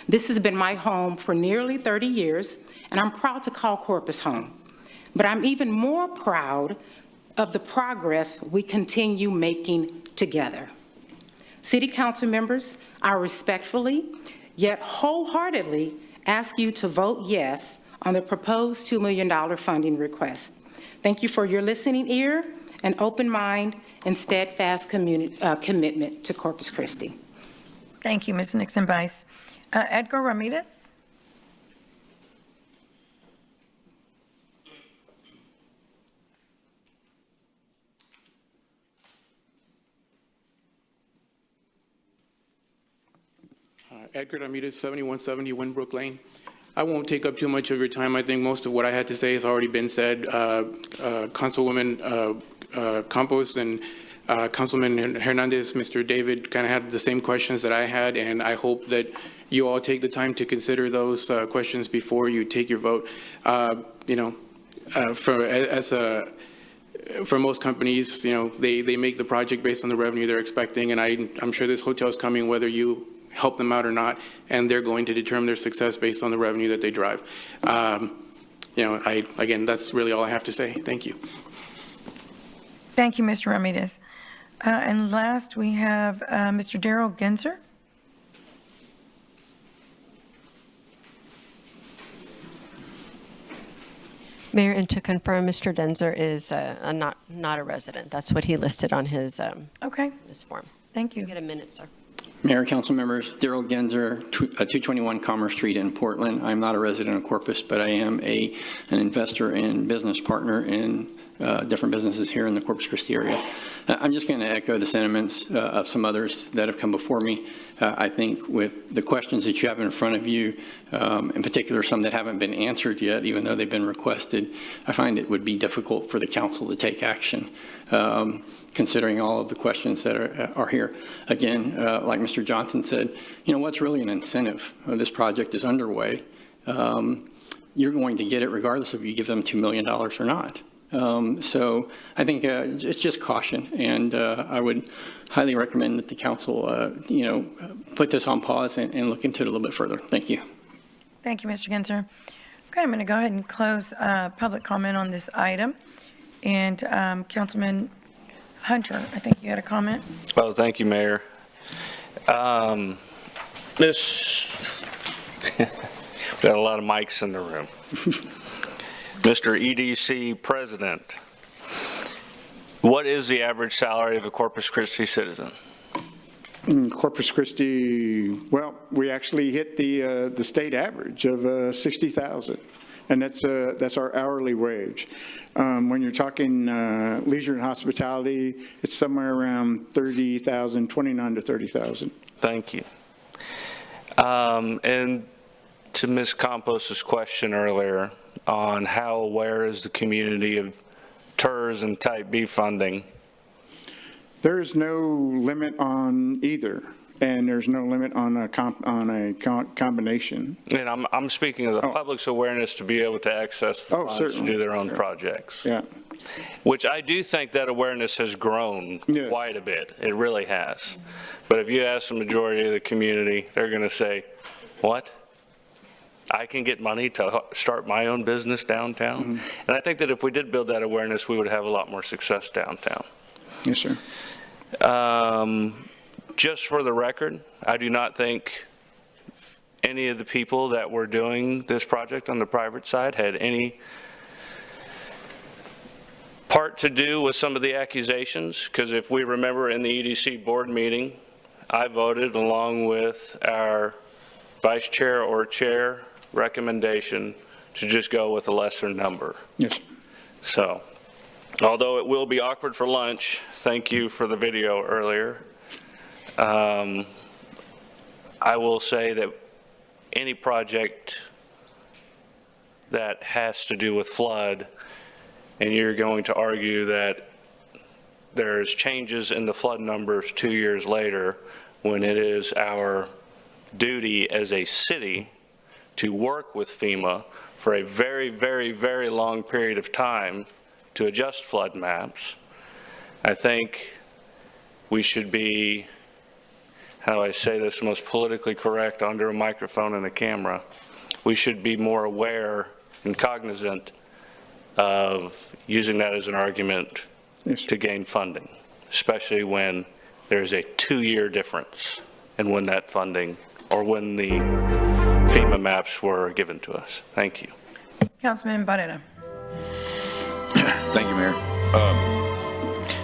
[SPEAKER 19] This has been my home for nearly 30 years, and I'm proud to call Corpus home. But I'm even more proud of the progress we continue making together. City Council members, I respectfully, yet wholeheartedly ask you to vote yes on the proposed $2 million funding request. Thank you for your listening ear, an open mind, and steadfast commitment to Corpus Christi.
[SPEAKER 5] Thank you, Ms. Nixon-Bice. Edgar Ramirez?
[SPEAKER 20] Edgar Ramirez, 7170 Winbrook Lane. I won't take up too much of your time. I think most of what I had to say has already been said. Councilwoman Campos and Councilman Hernandez, Mr. David kind of had the same questions that I had, and I hope that you all take the time to consider those questions before you take your vote. For most companies, they make the project based on the revenue they're expecting, and I'm sure this hotel is coming whether you help them out or not, and they're going to determine their success based on the revenue that they drive. Again, that's really all I have to say. Thank you.
[SPEAKER 5] Thank you, Mr. Ramirez. And last, we have Mr. Daryl Genzer.
[SPEAKER 13] Mayor, and to confirm, Mr. Denzer is not a resident. That's what he listed on his this form.
[SPEAKER 5] Thank you.
[SPEAKER 13] You get a minute, sir.
[SPEAKER 21] Mayor, council members, Daryl Genzer, 221 Commerce Street in Portland. I'm not a resident of Corpus, but I am an investor and business partner in different businesses here in the Corpus Christi area. I'm just going to echo the sentiments of some others that have come before me. I think with the questions that you have in front of you, in particular some that haven't been answered yet, even though they've been requested, I find it would be difficult for the council to take action, considering all of the questions that are here. Again, like Mr. Johnson said, what's really an incentive? This project is underway. You're going to get it regardless if you give them $2 million or not. So I think it's just caution, and I would highly recommend that the council, put this on pause and look into it a little bit further. Thank you.
[SPEAKER 5] Thank you, Mr. Genzer. Okay, I'm going to go ahead and close public comment on this item. And Councilman Hunter, I think you had a comment.
[SPEAKER 15] Oh, thank you, Mayor. We got a lot of mics in the room. Mr. EDC President, what is the average salary of a Corpus Christi citizen?
[SPEAKER 3] In Corpus Christi, well, we actually hit the state average of $60,000, and that's our hourly wage. When you're talking leisure and hospitality, it's somewhere around $30,000, $29,000 to $30,000.
[SPEAKER 15] Thank you. And to Ms. Campos's question earlier on how aware is the community of TERS and Type B funding?
[SPEAKER 3] There is no limit on either, and there's no limit on a combination.
[SPEAKER 15] And I'm speaking of the public's awareness to be able to access the funds
[SPEAKER 3] certainly.
[SPEAKER 15] to do their own projects.
[SPEAKER 3] Yeah.
[SPEAKER 15] Which I do think that awareness has grown quite a bit. It really has. But if you ask the majority of the community, they're going to say, what? I can get money to start my own business downtown. And I think that if we did build that awareness, we would have a lot more success downtown.
[SPEAKER 3] Yes, sir.
[SPEAKER 15] Just for the record, I do not think any of the people that were doing this project on the private side had any part to do with some of the accusations, because if we remember in the EDC board meeting, I voted along with our vice chair or chair recommendation to just go with a lesser number.
[SPEAKER 3] Yes.
[SPEAKER 15] So, although it will be awkward for lunch, thank you for the video earlier. I will say that any project that has to do with flood, and you're going to argue that there's changes in the flood numbers 2 years later, when it is our duty as a city to work with FEMA for a very, very, very long period of time to adjust flood maps, I think we should be, how do I say this most politically correct under a microphone and a camera, we should be more aware and cognizant of using that as an argument to gain funding, especially when there's a 2-year difference in when that funding or when the FEMA maps were given to us. Thank you.
[SPEAKER 5] Councilman Barrera.
[SPEAKER 1] Thank you, Mayor.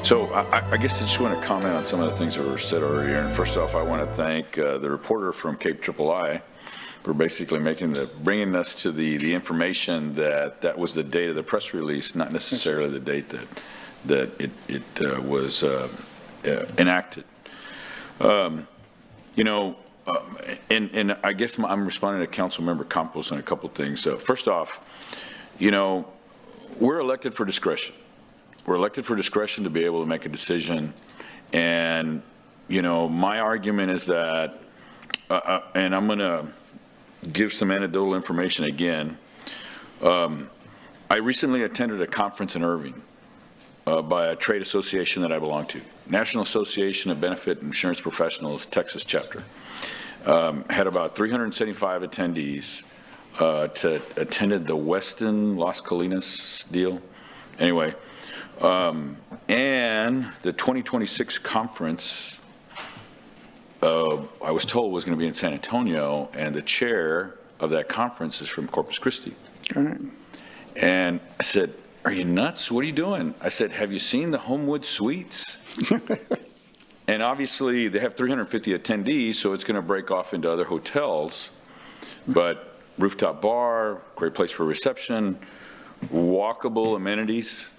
[SPEAKER 1] So I guess I just want to comment on some of the things that were said earlier. And first off, I want to thank the reporter from Cape III for basically bringing us to the information that was the date of the press release, not necessarily the date that it was enacted. And I guess I'm responding to Councilmember Campos on a couple things. So first off, we're elected for discretion. We're elected for discretion to be able to make a decision. And, my argument is that, and I'm going to give some anecdotal information again. I recently attended a conference in Irving by a trade association that I belong to, National Association of Benefit Insurance Professionals, Texas chapter. Had about 375 attendees attended the Westin Las Colinas deal. Anyway, and the 2026 conference, I was told was going to be in San Antonio, and the chair of that conference is from Corpus Christi.
[SPEAKER 3] All right.
[SPEAKER 1] And I said, "Are you nuts? What are you doing?" I said, "Have you seen the Homewood Suites?" And obviously, they have 350 attendees, so it's going to break off into other hotels. But rooftop bar, great place for reception, walkable amenities,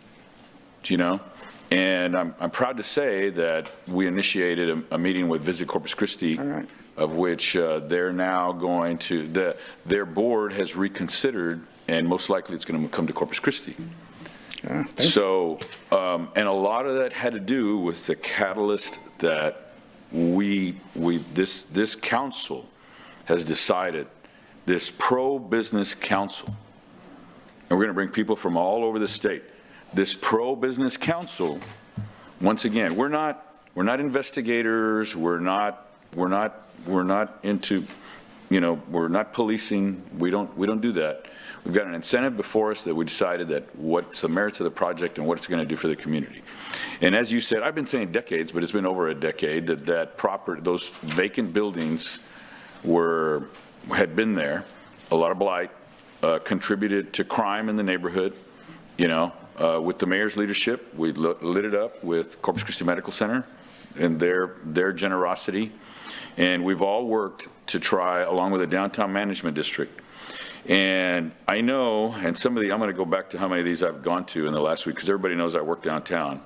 [SPEAKER 1] And I'm proud to say that we initiated a meeting with Visit Corpus Christi, of which they're now going to, their board has reconsidered, and most likely it's going to come to Corpus Christi. So, and a lot of that had to do with the catalyst that this council has decided, this pro-business council, and we're going to bring people from all over the state. This pro-business council, once again, we're not investigators. We're not into, we're not policing. We don't do that. We've got an incentive before us that we decided that what's the merits of the project and what it's going to do for the community. And as you said, I've been saying decades, but it's been over a decade those vacant buildings had been there. A lot of blight, contributed to crime in the neighborhood. With the mayor's leadership, we lit it up with Corpus Christi Medical Center and their generosity. And we've all worked to try, along with the downtown management district. And I know, and I'm going to go back to how many of these I've gone to in the last week, because everybody knows I work downtown.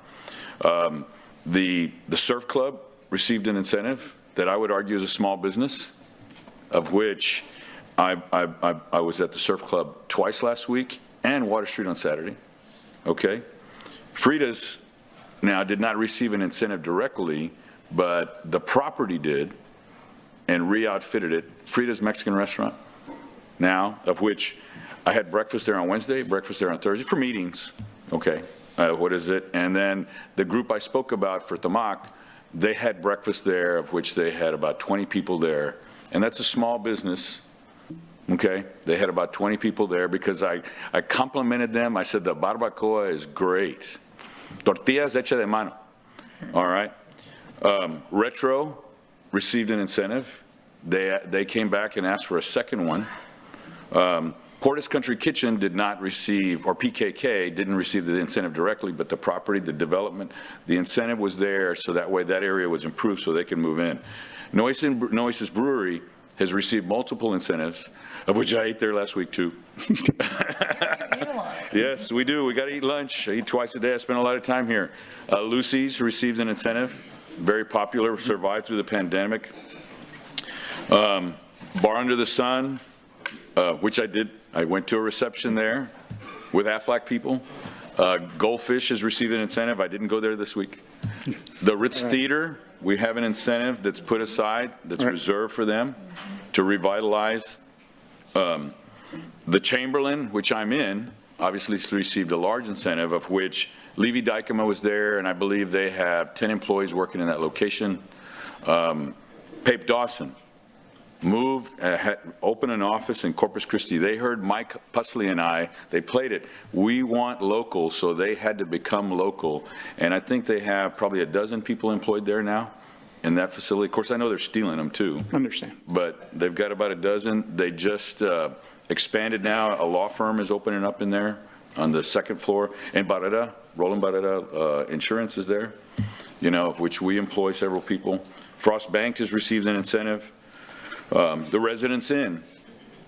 [SPEAKER 1] The Surf Club received an incentive that I would argue is a small business, of which I was at the Surf Club twice last week and Water Street on Saturday. Okay. Frida's now did not receive an incentive directly, but the property did and re-outfitted it. Frida's Mexican restaurant now, of which I had breakfast there on Wednesday, breakfast there on Thursday for meetings. Okay. What is it? And then the group I spoke about for Tamac, they had breakfast there, of which they had about 20 people there. And that's a small business okay? They had about 20 people there because I complimented them. I said, the barbacoa is great. Tortillas hecha de mano, all right? Retro received an incentive. They came back and asked for a second one. Portis Country Kitchen did not receive, or PKK didn't receive the incentive directly, but the property, the development, the incentive was there, so that way that area was improved so they can move in. Noyces Brewery has received multiple incentives, of which I ate there last week too. Yes, we do. We got to eat lunch. I eat twice a day. I spend a lot of time here. Lucy's received an incentive, very popular, survived through the pandemic. Bar Under the Sun, which I did. I went to a reception there with Aflac people. Goldfish has received an incentive. I didn't go there this week. The Ritz Theater, we have an incentive that's put aside, that's reserved for them to revitalize. The Chamberlain, which I'm in, obviously received a large incentive, of which Levy Dykema was there, and I believe they have 10 employees working in that location. Pape Dawson moved, opened an office in Corpus Christi. They heard Mike Pusley and I, they played it. We want local, so they had to become local. And I think they have probably a dozen people employed there now in that facility. Of course, I know they're stealing them too.
[SPEAKER 3] Understand.
[SPEAKER 1] But they've got about a dozen. They just expanded now. A law firm is opening up in there on the second floor. And Barrera, Roland Barrera Insurance is there, you know, which we employ several people. Frost Bank has received an incentive. The Residence Inn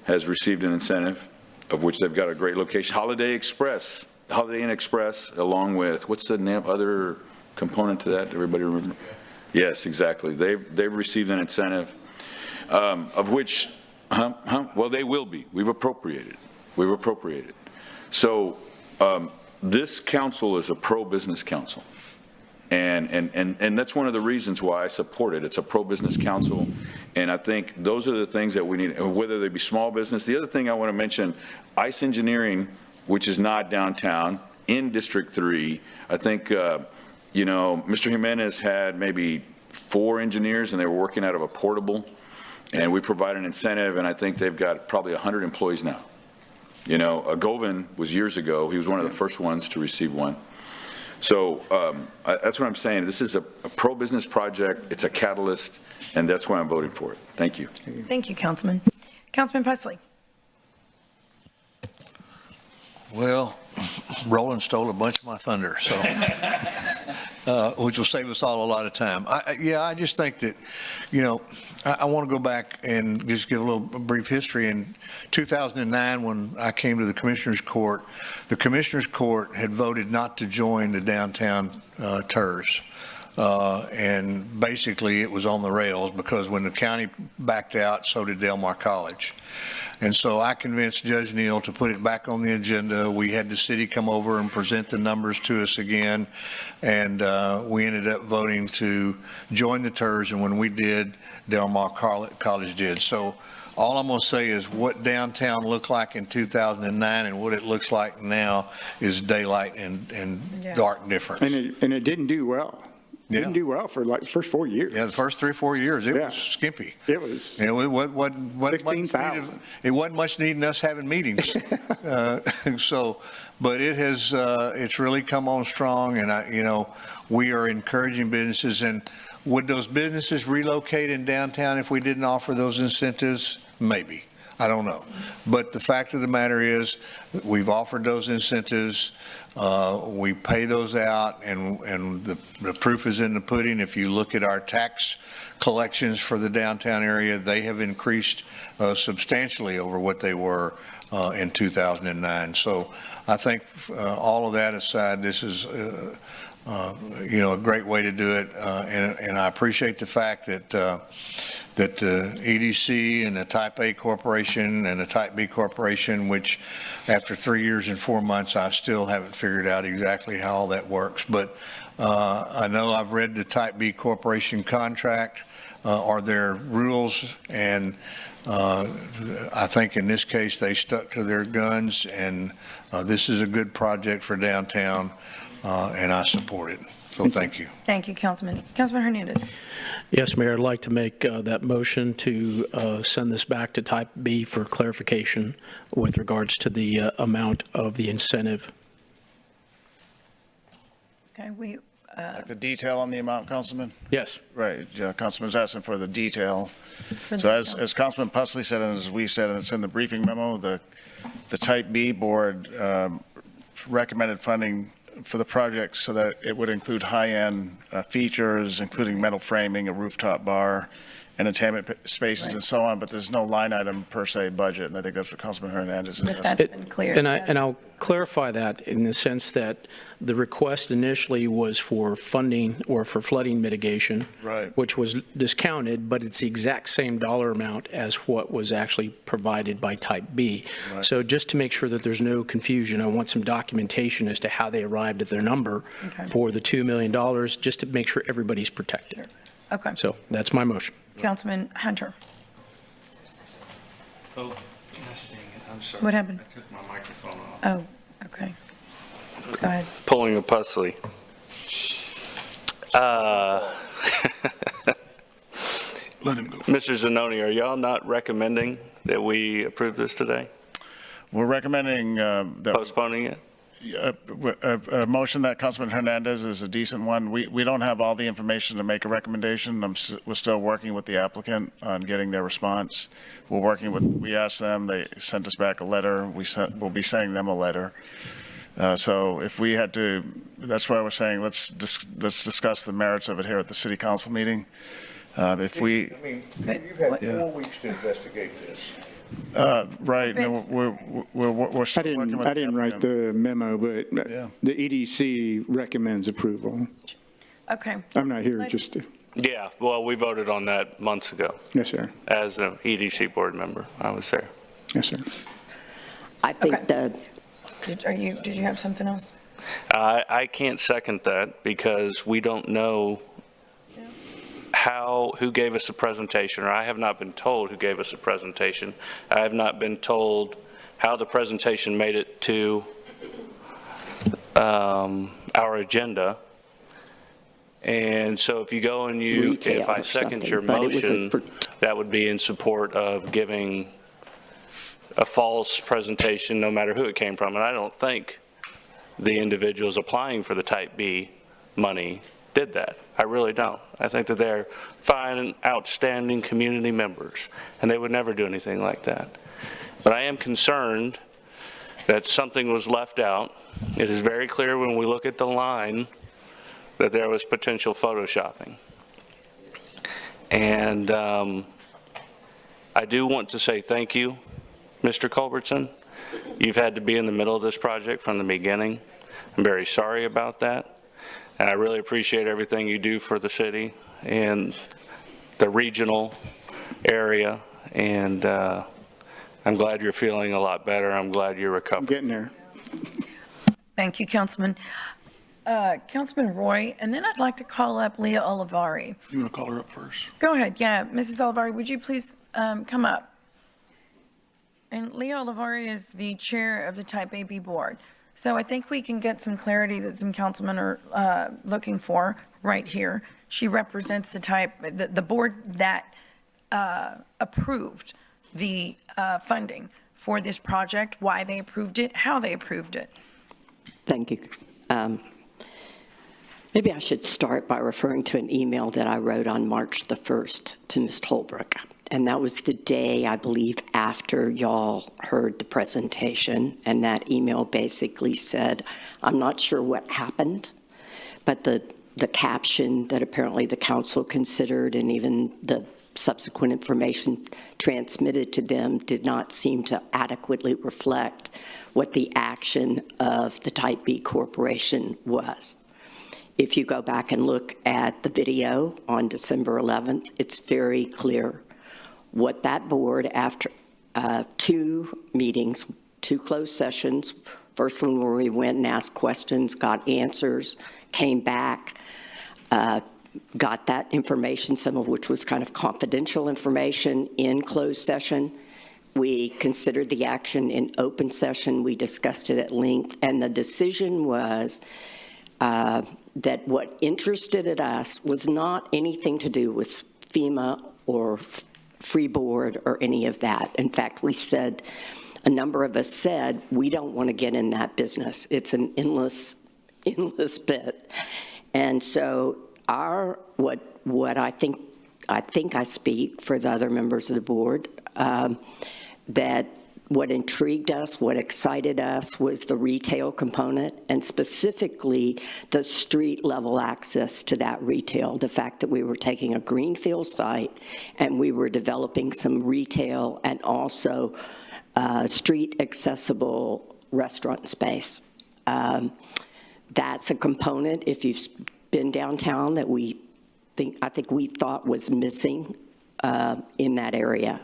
[SPEAKER 1] has received an incentive, of which they've got a great location. Holiday Inn Express, along with, what's the name, other component to that? Everybody remember? Yes, exactly. They've received an incentive, of which, well, they will be. We've appropriated. So this council is a pro-business council. And that's one of the reasons why I support it. It's a pro-business council, and I think those are the things that we need, whether they be small business. The other thing I want to mention, ICE Engineering, which is not downtown, in District 3, I think, you know, Mr. Jimenez had maybe 4 engineers, and they were working out of a portable, and we provide an incentive, and I think they've got probably 100 employees now. You know, Govin was years ago. He was one of the first ones to receive one. So that's what I'm saying. This is a pro-business project. It's a catalyst, and that's why I'm voting for it. Thank you.
[SPEAKER 5] Thank you, Councilman. Councilman Pusley.
[SPEAKER 16] Well, Roland stole a bunch of my thunder, so, which will save us all a lot of time. I just think that, you know, I want to go back and just give a little brief history. In 2009, when I came to the Commissioners Court had voted not to join the downtown TERS. And basically it was on the rails because when the county backed out, so did Del Mar College. And so I convinced Judge Neal to put it back on the agenda. We had the city come over and present the numbers to us again. And we ended up voting to join the TERS. And when we did, Del Mar College did. So all I'm going to say is what downtown looked like in 2009 and what it looks like now is daylight and dark difference.
[SPEAKER 3] And it didn't do well. Didn't do well for like the first 4 years.
[SPEAKER 16] Yeah, the first 3 or 4 years, it was skimpy.
[SPEAKER 3] It was.
[SPEAKER 16] It wasn't much needing us having meetings. But it has, it's really come on strong, and you know, we are encouraging businesses. And would those businesses relocate in downtown if we didn't offer those incentives? Maybe. I don't know. But the fact of the matter is, we've offered those incentives. We pay those out, and the proof is in the pudding. If you look at our tax collections for the downtown area, they have increased substantially over what they were in 2009. So I think all of that aside, this is you know, a great way to do it, and I appreciate the fact that the EDC and the Type A Corporation and the Type B Corporation, which after 3 years and 4 months, I still haven't figured out exactly how all that works. But I know I've read the Type B Corporation contract, or their rules, and I think in this case they stuck to their guns, and this is a good project for downtown, and I support it. So thank you.
[SPEAKER 5] Thank you, Councilman. Councilman Hernandez.
[SPEAKER 6] Yes, Mayor, I'd like to make that motion to send this back to type B for clarification with regards to the amount of the incentive.
[SPEAKER 2] Okay,
[SPEAKER 4] Like the detail on the amount, Councilman?
[SPEAKER 6] Yes.
[SPEAKER 4] Right, yeah, Councilman's asking for the detail. So as Councilman Pusley said, and as we said, and it's in the briefing memo, the Type B board recommended funding for the project so that it would include high-end features, including metal framing, a rooftop bar, entertainment spaces, and so on, but there's no line item per se budget, and I think that's what Councilman Hernandez is asking.
[SPEAKER 2] been clear.
[SPEAKER 6] And I'll clarify that in the sense that the request initially was for funding or for flooding mitigation,
[SPEAKER 4] Right.
[SPEAKER 6] which was discounted, but it's the exact same dollar amount as what was actually provided by Type B.
[SPEAKER 4] Right.
[SPEAKER 6] So just to make sure that there's no confusion, I want some documentation as to how they arrived at their number for the $2 million, just to make sure everybody's protected.
[SPEAKER 5] Okay.
[SPEAKER 6] So that's my motion.
[SPEAKER 5] Councilman Hunter.
[SPEAKER 15] Oh, gosh dang it, I'm sorry.
[SPEAKER 5] What happened?
[SPEAKER 15] I took my microphone off.
[SPEAKER 5] Oh, okay. Go ahead.
[SPEAKER 15] Pulling a pusley.
[SPEAKER 10] Let him go.
[SPEAKER 15] Mr. Zanoni, are y'all not recommending that we approve this today?
[SPEAKER 4] We're recommending that
[SPEAKER 15] Postponing it?
[SPEAKER 4] a motion that Councilman Hernandez is a decent one. We don't have all the information to make a recommendation. We're still working with the applicant on getting their response. We asked them, they sent us back a letter. We'll be sending them a letter. So if we had to, that's why we're saying let's discuss the merits of it here at the city council meeting. If we,
[SPEAKER 16] I mean, you've had 4 weeks to investigate this.
[SPEAKER 4] right, no, we're still working with
[SPEAKER 3] I didn't write the memo, but
[SPEAKER 4] Yeah.
[SPEAKER 3] the EDC recommends approval.
[SPEAKER 5] Okay.
[SPEAKER 3] I'm not here just to,
[SPEAKER 15] Yeah, well, we voted on that months ago.
[SPEAKER 3] yes, sir.
[SPEAKER 15] As an EDC board member, I was there.
[SPEAKER 3] Yes, sir.
[SPEAKER 7] I think
[SPEAKER 5] Okay.
[SPEAKER 7] that
[SPEAKER 5] Did you have something else?
[SPEAKER 15] I can't second that because we don't know who gave us a presentation, or I have not been told who gave us a presentation. I have not been told how the presentation made it to our agenda. And so if you go and if I second your motion, that would be in support of giving a false presentation, no matter who it came from. And I don't think the individuals applying for the Type B money did that. I really don't. I think that they're fine, outstanding community members, and they would never do anything like that. But I am concerned that something was left out. It is very clear when we look at the line that there was potential photoshopping. And I do want to say thank you, Mr. Culbertson. You've had to be in the middle of this project from the beginning. I'm very sorry about that. And I really appreciate everything you do for the city and the regional area. And I'm glad you're feeling a lot better. I'm glad you're recovering.
[SPEAKER 3] Getting there.
[SPEAKER 5] Thank you, Councilman. Councilman Roy, and then I'd like to call up Leah Olivari.
[SPEAKER 10] You want to call her up first?
[SPEAKER 5] Go ahead, yeah. Mrs. Olivari, would you please come up? And Leah Olivari is the chair of the Type AB board. So I think we can get some clarity that some councilmen are looking for right here. She represents the board that approved the funding for this project, why they approved it, how they approved it.
[SPEAKER 7] Thank you. Maybe I should start by referring to an email that I wrote on March the 1st to Ms. Holbrook. And that was the day, I believe, after y'all heard the presentation. And that email basically said, I'm not sure what happened, but the caption that apparently the council considered and even the subsequent information transmitted to them did not seem to adequately reflect what the action of the Type B Corporation was. If you go back and look at the video on December 11th, it's very clear what that board, after 2 meetings, 2 closed sessions, first one where we went and asked questions, got answers, came back, got that information, some of which was kind of confidential information, in closed session. We considered the action in open session. We discussed it at length, and the decision was that what interested us was not anything to do with FEMA or Freeboard or any of that. In fact, we said, a number of us said, we don't want to get in that business. It's an endless pit. And so what I think I speak for the other members of the board, that what intrigued us, what excited us was the retail component, and specifically the street level access to that retail. The fact that we were taking a greenfield site and we were developing some retail and also street accessible restaurant space. That's a component, if you've been downtown, that I think we thought was missing in that area.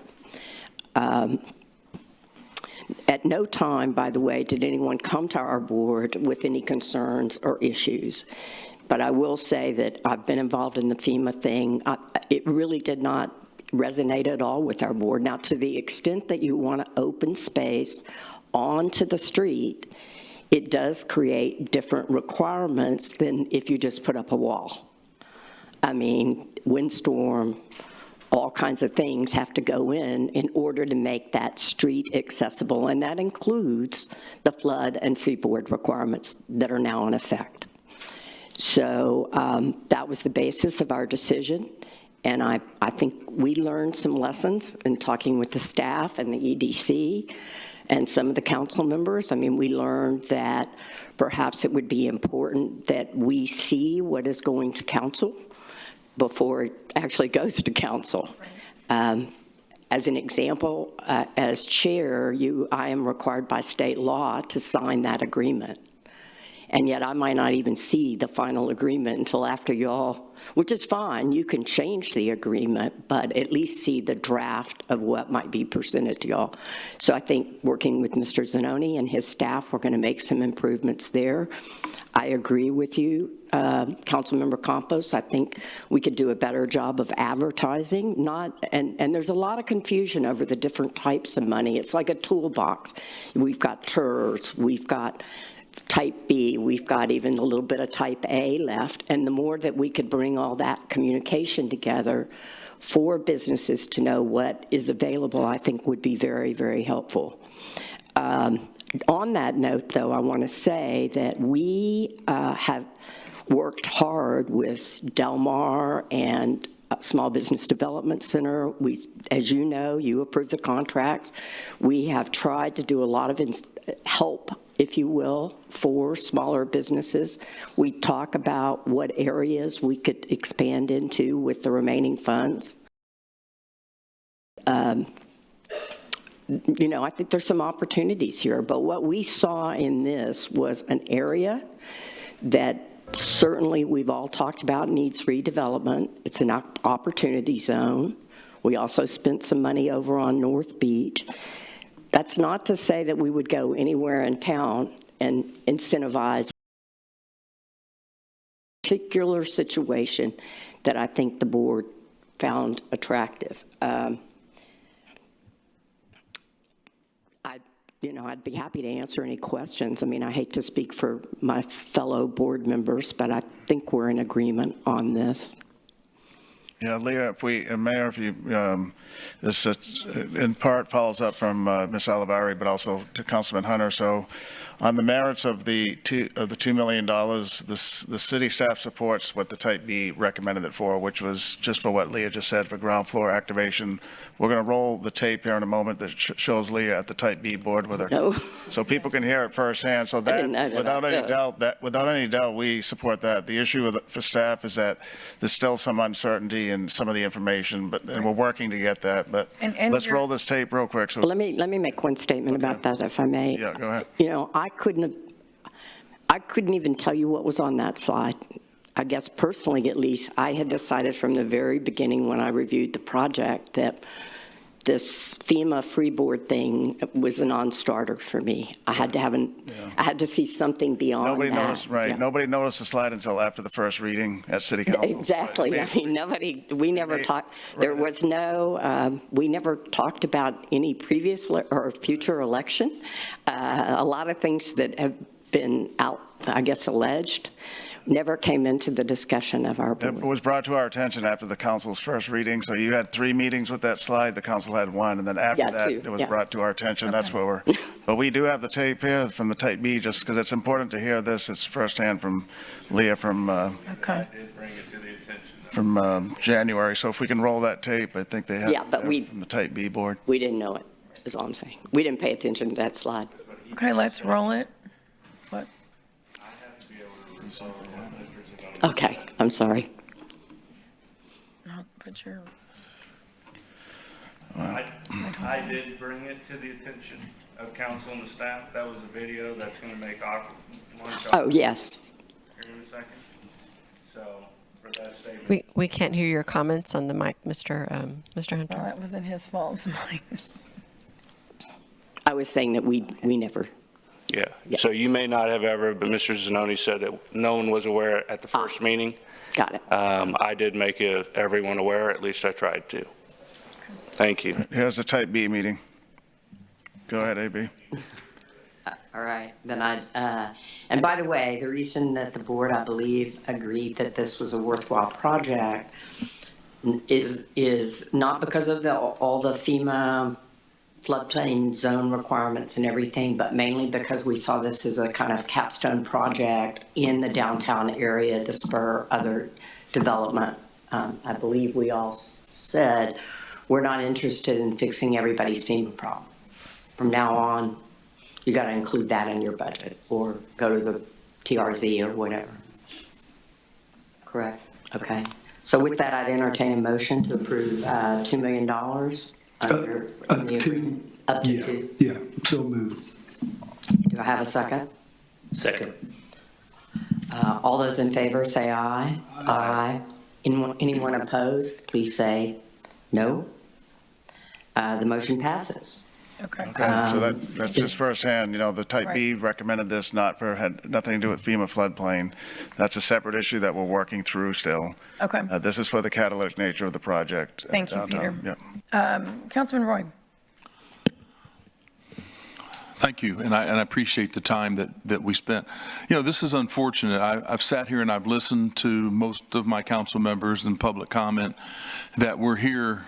[SPEAKER 7] At no time, by the way, did anyone come to our board with any concerns or issues. But I will say that I've been involved in the FEMA thing. It really did not resonate at all with our board. Now, to the extent that you want to open space onto the street, it does create different requirements than if you just put up a wall. I mean, windstorm, all kinds of things have to go in order to make that street accessible, and that includes the flood and freeboard requirements that are now in effect. So that was the basis of our decision, and I think we learned some lessons in talking with the staff and the EDC and some of the council members. I mean, we learned that perhaps it would be important that we see what is going to council before it actually goes to council. As an example, as chair, I am required by state law to sign that agreement. And yet I might not even see the final agreement until after y'all, which is fine, you can change the agreement, but at least see the draft of what might be presented to y'all. So I think working with Mr. Zanoni and his staff, we're gonna make some improvements there. I agree with you, Councilmember Campos. I think we could do a better job of advertising, and there's a lot of confusion over the different types of money. It's like a toolbox. We've got TERS, we've got type B, we've got even a little bit of type A left, and the more that we could bring all that communication together for businesses to know what is available, I think would be very, very helpful. On that note, though, I want to say that we have worked hard with Del Mar and Small Business Development Center. As you know, you approved the contracts. We have tried to do a lot of help, if you will, for smaller businesses. We talk about what areas we could expand into with the remaining funds. You know, I think there's some opportunities here, but what we saw in this was an area that certainly we've all talked about needs redevelopment. It's an opportunity zone. We also spent some money over on North Beach. That's not to say that we would go anywhere in town and incentivize a particular situation that I think the board found attractive. I'd be happy to answer any questions. I mean, I hate to speak for my fellow board members, but I think we're in agreement on this.
[SPEAKER 4] Yeah, Leah, Mayor, if you, this in part follows up from Ms. Olivari, but also to Councilman Hunter. So on the merits of the $2 million, the city staff supports what the Type B recommended it for, which was just for what Leah just said, for ground floor activation. We're going to roll the tape here in a moment that shows Leah at the Type B board with her.
[SPEAKER 7] No.
[SPEAKER 4] So people can hear it firsthand. So that, without any doubt, we support that. The issue for staff is that there's still some uncertainty in some of the information, and we're working to get that. But let's roll this tape real quick. So
[SPEAKER 7] let me make one statement about that, if I may.
[SPEAKER 4] Yeah, go ahead.
[SPEAKER 7] You know, I couldn't even tell you what was on that slide. I guess personally, at least, I had decided from the very beginning when I reviewed the project that this FEMA freeboard thing was a non-starter for me. I had to I had to see something beyond
[SPEAKER 4] Nobody
[SPEAKER 7] that.
[SPEAKER 4] noticed, right? Yeah. Nobody noticed the slide until after the first reading at City Council.
[SPEAKER 7] Exactly. I mean, we never talked. There was no. We never talked about any previous or future election. A lot of things that have been I guess, alleged. Never came into the discussion of our board.
[SPEAKER 4] It was brought to our attention after the council's first reading, so you had 3 meetings with that slide, the council had 1, and then after
[SPEAKER 7] Yeah,
[SPEAKER 4] that,
[SPEAKER 7] 2,
[SPEAKER 4] it was
[SPEAKER 7] yeah.
[SPEAKER 4] brought to our attention, that's what we're, but we do have the tape here from the type B, just because it's important to hear this, it's firsthand from Leah from,
[SPEAKER 5] Okay.
[SPEAKER 4] from January, so if we can roll that tape, I think they have
[SPEAKER 7] Yeah,
[SPEAKER 4] it
[SPEAKER 7] but
[SPEAKER 4] there
[SPEAKER 7] we-
[SPEAKER 4] from the type B board.
[SPEAKER 7] We didn't know it, is all I'm saying. We didn't pay attention to that slide.
[SPEAKER 5] Okay, let's roll it. What?
[SPEAKER 7] Okay, I'm sorry.
[SPEAKER 5] I'll put your,
[SPEAKER 15] I did bring it to the attention of council and the staff. That was a video that's going to make awkward.
[SPEAKER 7] Oh, yes.
[SPEAKER 15] Here in a second. So for that statement.
[SPEAKER 13] We can't hear your comments on the mic, Mr. Hunter.
[SPEAKER 5] well, that wasn't his fault, it was mine.
[SPEAKER 7] I was saying that we never,
[SPEAKER 15] Yeah. So you may not have ever, but Mr. Zanoni said that no one was aware at the first meeting.
[SPEAKER 7] Got it.
[SPEAKER 15] I did make everyone aware, at least I tried to. Thank you.
[SPEAKER 4] Here's the type B meeting. Go ahead, AB.
[SPEAKER 7] All right, then and by the way, the reason that the board, I believe, agreed that this was a worthwhile project is not because of all the FEMA floodplain zone requirements and everything, but mainly because we saw this as a kind of capstone project in the downtown area to spur other development. I believe we all said, we're not interested in fixing everybody's FEMA problem. From now on, you got to include that in your budget or go to the TRZ or whatever. Correct? Okay. So with that, I'd entertain a motion to approve $2 million under the agreement. Up to 2.
[SPEAKER 12] Yeah, so moved.
[SPEAKER 7] Do I have a second?
[SPEAKER 18] Second.
[SPEAKER 7] All those in favor say aye. Aye. Anyone opposed, please say no. The motion passes.
[SPEAKER 5] Okay.
[SPEAKER 4] Okay, so that's just firsthand, you know, the type B recommended this had nothing to do with FEMA floodplain. That's a separate issue that we're working through still.
[SPEAKER 5] Okay.
[SPEAKER 4] This is for the catalytic nature of the project.
[SPEAKER 5] Thank you,
[SPEAKER 4] downtown.
[SPEAKER 5] Peter.
[SPEAKER 4] Yep.
[SPEAKER 5] Councilman Roy.
[SPEAKER 10] Thank you, and I appreciate the time that we spent. You know, this is unfortunate. I've sat here and I've listened to most of my council members and public comment that we're here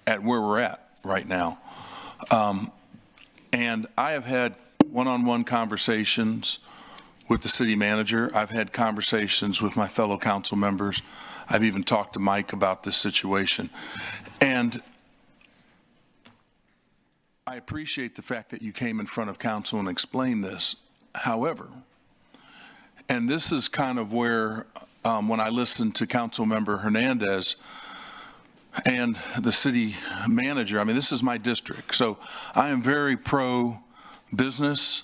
[SPEAKER 10] at where we're at right now. And I have had one-on-one conversations with the city manager. I've had conversations with my fellow council members. I've even talked to Mike about this situation. And I appreciate the fact that you came in front of council and explained this. However, and this is kind of where, when I listened to Councilmember Hernandez and the city manager, I mean, this is my district, so I am very pro-business.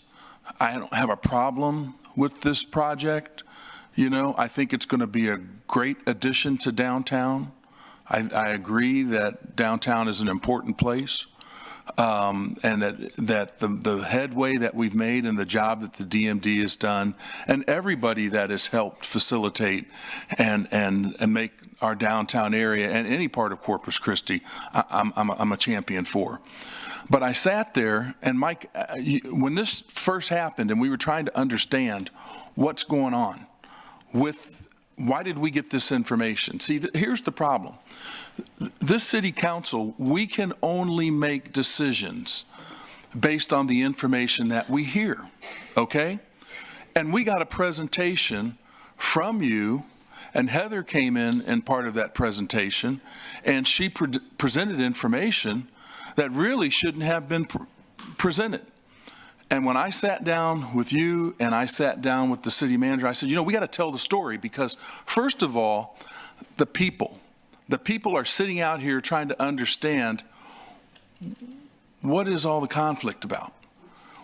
[SPEAKER 10] I don't have a problem with this project. You know, I think it's going to be a great addition to downtown. I agree that downtown is an important place. And that the headway that we've made and the job that the DMD has done, and everybody that has helped facilitate and make our downtown area and any part of Corpus Christi, I'm a champion for. But I sat there, and Mike, when this first happened, and we were trying to understand what's going on with, why did we get this information? See, here's the problem. This city council, we can only make decisions based on the information that we hear, okay? And we got a presentation from you, and Heather came in part of that presentation, and she presented information that really shouldn't have been presented. And when I sat down with you and I sat down with the city manager, I said, you know, we got to tell the story because, first of all, the people are sitting out here trying to understand what is all the conflict about.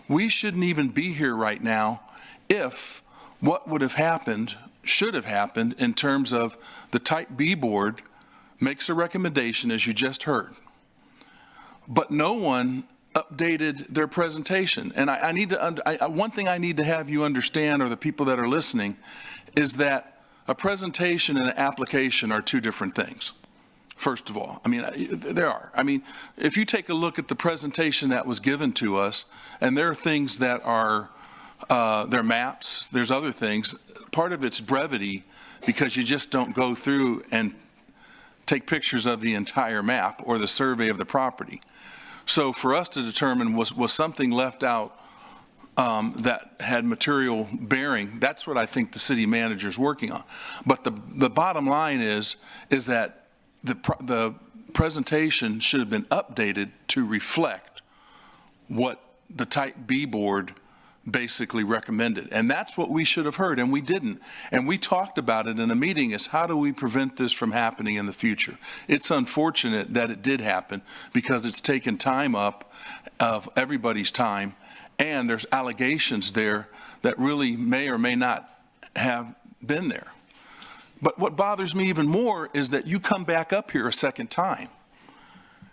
[SPEAKER 10] We shouldn't even be here right now if what would have happened should have happened in terms of the Type B board makes a recommendation, as you just heard. But no one updated their presentation. And I need to, one thing I need to have you understand, or the people that are listening, is that a presentation and an application are two different things. First of all, I mean, there are. I mean, if you take a look at the presentation that was given to us, and there are things that are their maps, there's other things. Part of it's brevity because you just don't go through and take pictures of the entire map or the survey of the property. So for us to determine was something left out that had material bearing, that's what I think the city manager is working on. But the bottom line is that the presentation should have been updated to reflect what the Type B board basically recommended. And that's what we should have heard, and we didn't. And we talked about it in a meeting, is how do we prevent this from happening in the future? It's unfortunate that it did happen because it's taken time up of everybody's time, and there's allegations there that really may or may not have been there. But what bothers me even more is that you come back up here a second time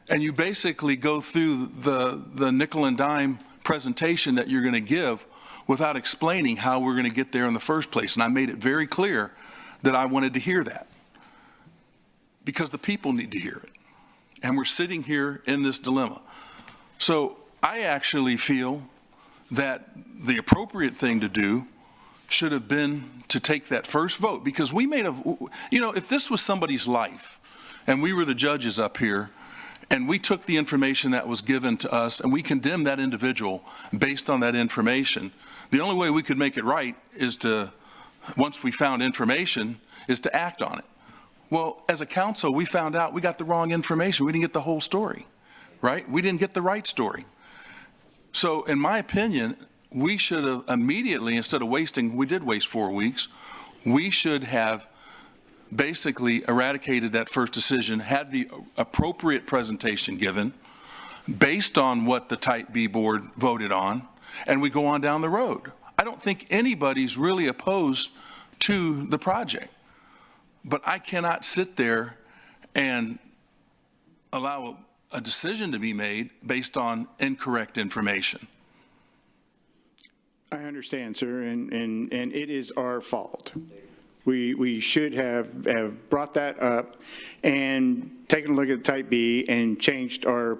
[SPEAKER 10] and you basically go through the nickel and dime presentation that you're going to give without explaining how we're going to get there in the first place. And I made it very clear that I wanted to hear that because the people need to hear it. And we're sitting here in this dilemma. So I actually feel that the appropriate thing to do should have been to take that first vote, because we made a, if this was somebody's life and we were the judges up here and we took the information that was given to us and we condemned that individual based on that information, the only way we could make it right is to, once we found information, is to act on it. Well, as a council, we found out we got the wrong information. We didn't get the whole story, right? We didn't get the right story. So in my opinion, we should have immediately, instead of wasting, we did waste 4 weeks, we should have basically eradicated that first decision, had the appropriate presentation given based on what the Type B board voted on, and we go on down the road. I don't think anybody's really opposed to the project, but I cannot sit there and allow a decision to be made based on incorrect information.
[SPEAKER 3] I understand, sir, and it is our fault. We should have brought that up and taken a look at Type B and changed our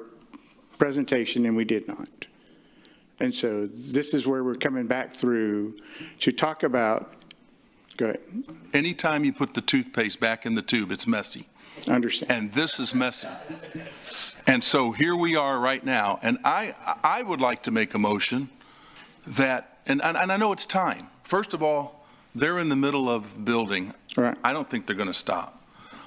[SPEAKER 3] presentation, and we did not. And so this is where we're coming back through to talk about, go ahead.
[SPEAKER 10] Anytime you put the toothpaste back in the tube, it's messy.
[SPEAKER 3] I understand.
[SPEAKER 10] And this is messy. And so here we are right now, and I would like to make a motion that, and I know it's time. First of all, they're in the middle of building.
[SPEAKER 3] Right.
[SPEAKER 10] I don't think they're going to stop.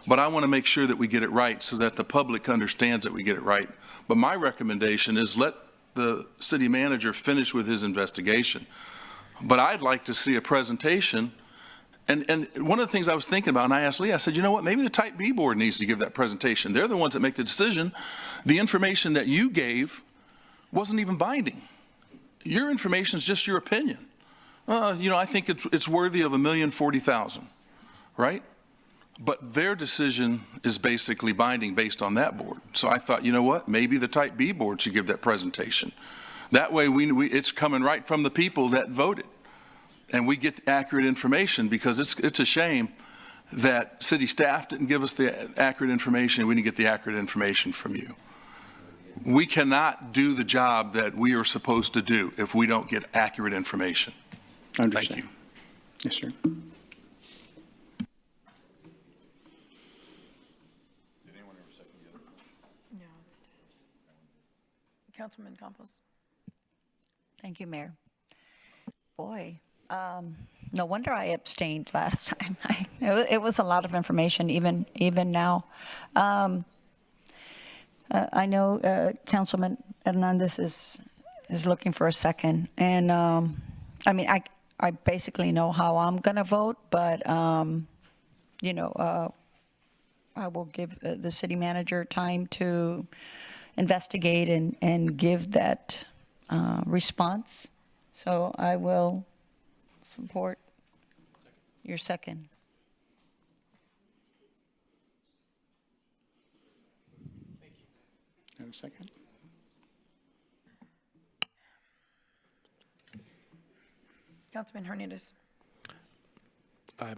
[SPEAKER 10] But I want to make sure that we get it right so that the public understands that we get it right. But my recommendation is let the city manager finish with his investigation. But I'd like to see a presentation. And one of the things I was thinking about, and I asked Lee, I said, you know what, maybe the Type B board needs to give that presentation. They're the ones that make the decision. The information that you gave wasn't even binding. Your information is just your opinion. I think it's worthy of $1,040,000, right? But their decision is basically binding based on that board. So I thought, you know what, maybe the Type B board should give that presentation. That way it's coming right from the people that voted. And we get accurate information, because it's a shame that city staff didn't give us the accurate information and we didn't get the accurate information from you. We cannot do the job that we are supposed to do if we don't get accurate information.
[SPEAKER 3] Understand.
[SPEAKER 10] Thank you.
[SPEAKER 3] Yes, sir.
[SPEAKER 5] No. Councilman Campos.
[SPEAKER 2] Thank you, Mayor. Boy, no wonder I abstained last time. It was a lot of information, even now. I know Councilman Hernandez is looking for a second, and I mean, I basically know how I'm going to vote, but I will give the city manager time to investigate and give that response. So I will support your second.
[SPEAKER 3] Have a second.
[SPEAKER 5] Councilman Hernandez.
[SPEAKER 6] I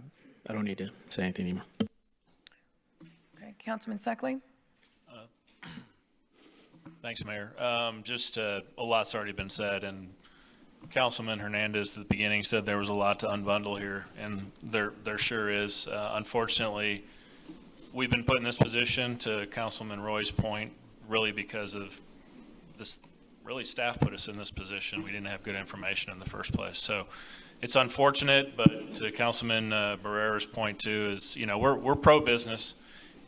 [SPEAKER 6] don't need to say anything anymore.
[SPEAKER 5] Okay, Councilman Suckley.
[SPEAKER 12] Thanks, Mayor. Just a lot's already been said, and Councilman Hernandez at the beginning said there was a lot to unbundle here, and there sure is. Unfortunately, we've been put in this position, to Councilman Roy's point, really because of this. Really, staff put us in this position. We didn't have good information in the first place. So it's unfortunate, but to Councilman Barrera's point too, is, you know, we're pro-business,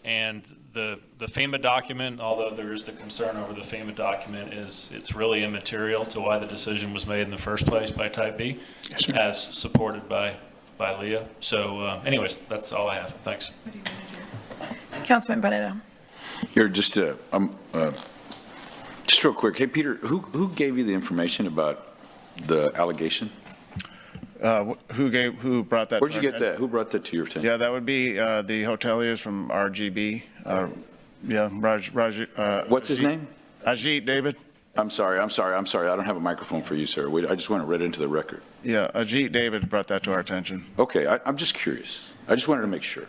[SPEAKER 12] and the FEMA document, although there is the concern over the FEMA document, it's really immaterial to why the decision was made in the first place by Type B, as supported by Leah. So anyways, that's all I have. Thanks.
[SPEAKER 5] Councilman Barrera.
[SPEAKER 1] Here, just real quick. Hey, Peter, who gave you the information about the allegation?
[SPEAKER 4] Who brought that?
[SPEAKER 1] Where'd you get that? Who brought that to your attention?
[SPEAKER 4] Yeah, that would be the hoteliers from RGB.
[SPEAKER 1] What's his name?
[SPEAKER 4] Ajit David.
[SPEAKER 1] I'm sorry. I don't have a microphone for you, sir. I just want to read it into the record.
[SPEAKER 4] Yeah, Ajit David brought that to our attention.
[SPEAKER 1] Okay, I'm just curious. I just wanted to make sure.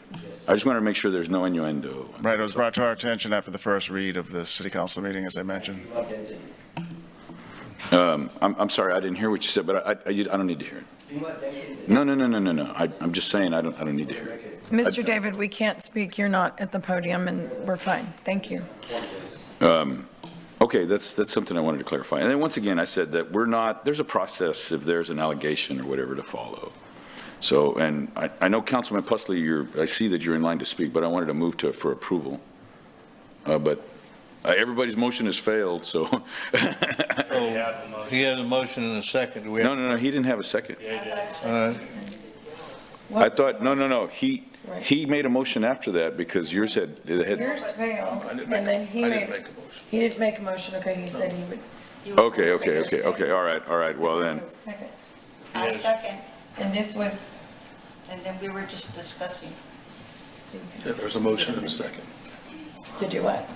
[SPEAKER 1] There's no innuendo.
[SPEAKER 4] Right, it was brought to our attention after the first read of the city council meeting, as I mentioned.
[SPEAKER 1] I'm sorry, I didn't hear what you said, but I don't need to hear it. No. I'm just saying I don't need to hear it.
[SPEAKER 5] Mr. David, we can't speak. You're not at the podium, and we're fine. Thank you.
[SPEAKER 1] Okay, that's something I wanted to clarify. And then once again, I said that there's a process if there's an allegation or whatever to follow. So, and I know Councilman Pusley, I see that you're in line to speak, but I wanted to move for approval. But everybody's motion has failed, so.
[SPEAKER 16] He has a motion and a second. Do we have?
[SPEAKER 1] No, he didn't have a second.
[SPEAKER 16] Yeah,
[SPEAKER 1] I thought, no, he made a motion after that because yours had.
[SPEAKER 5] Yours failed, and then he didn't make a motion. Okay, he said he would.
[SPEAKER 1] Okay, all right, well then.
[SPEAKER 5] Second.
[SPEAKER 2] I second. And this was, and then we were just discussing.
[SPEAKER 10] Yeah, there's a motion and a second.
[SPEAKER 5] To do what?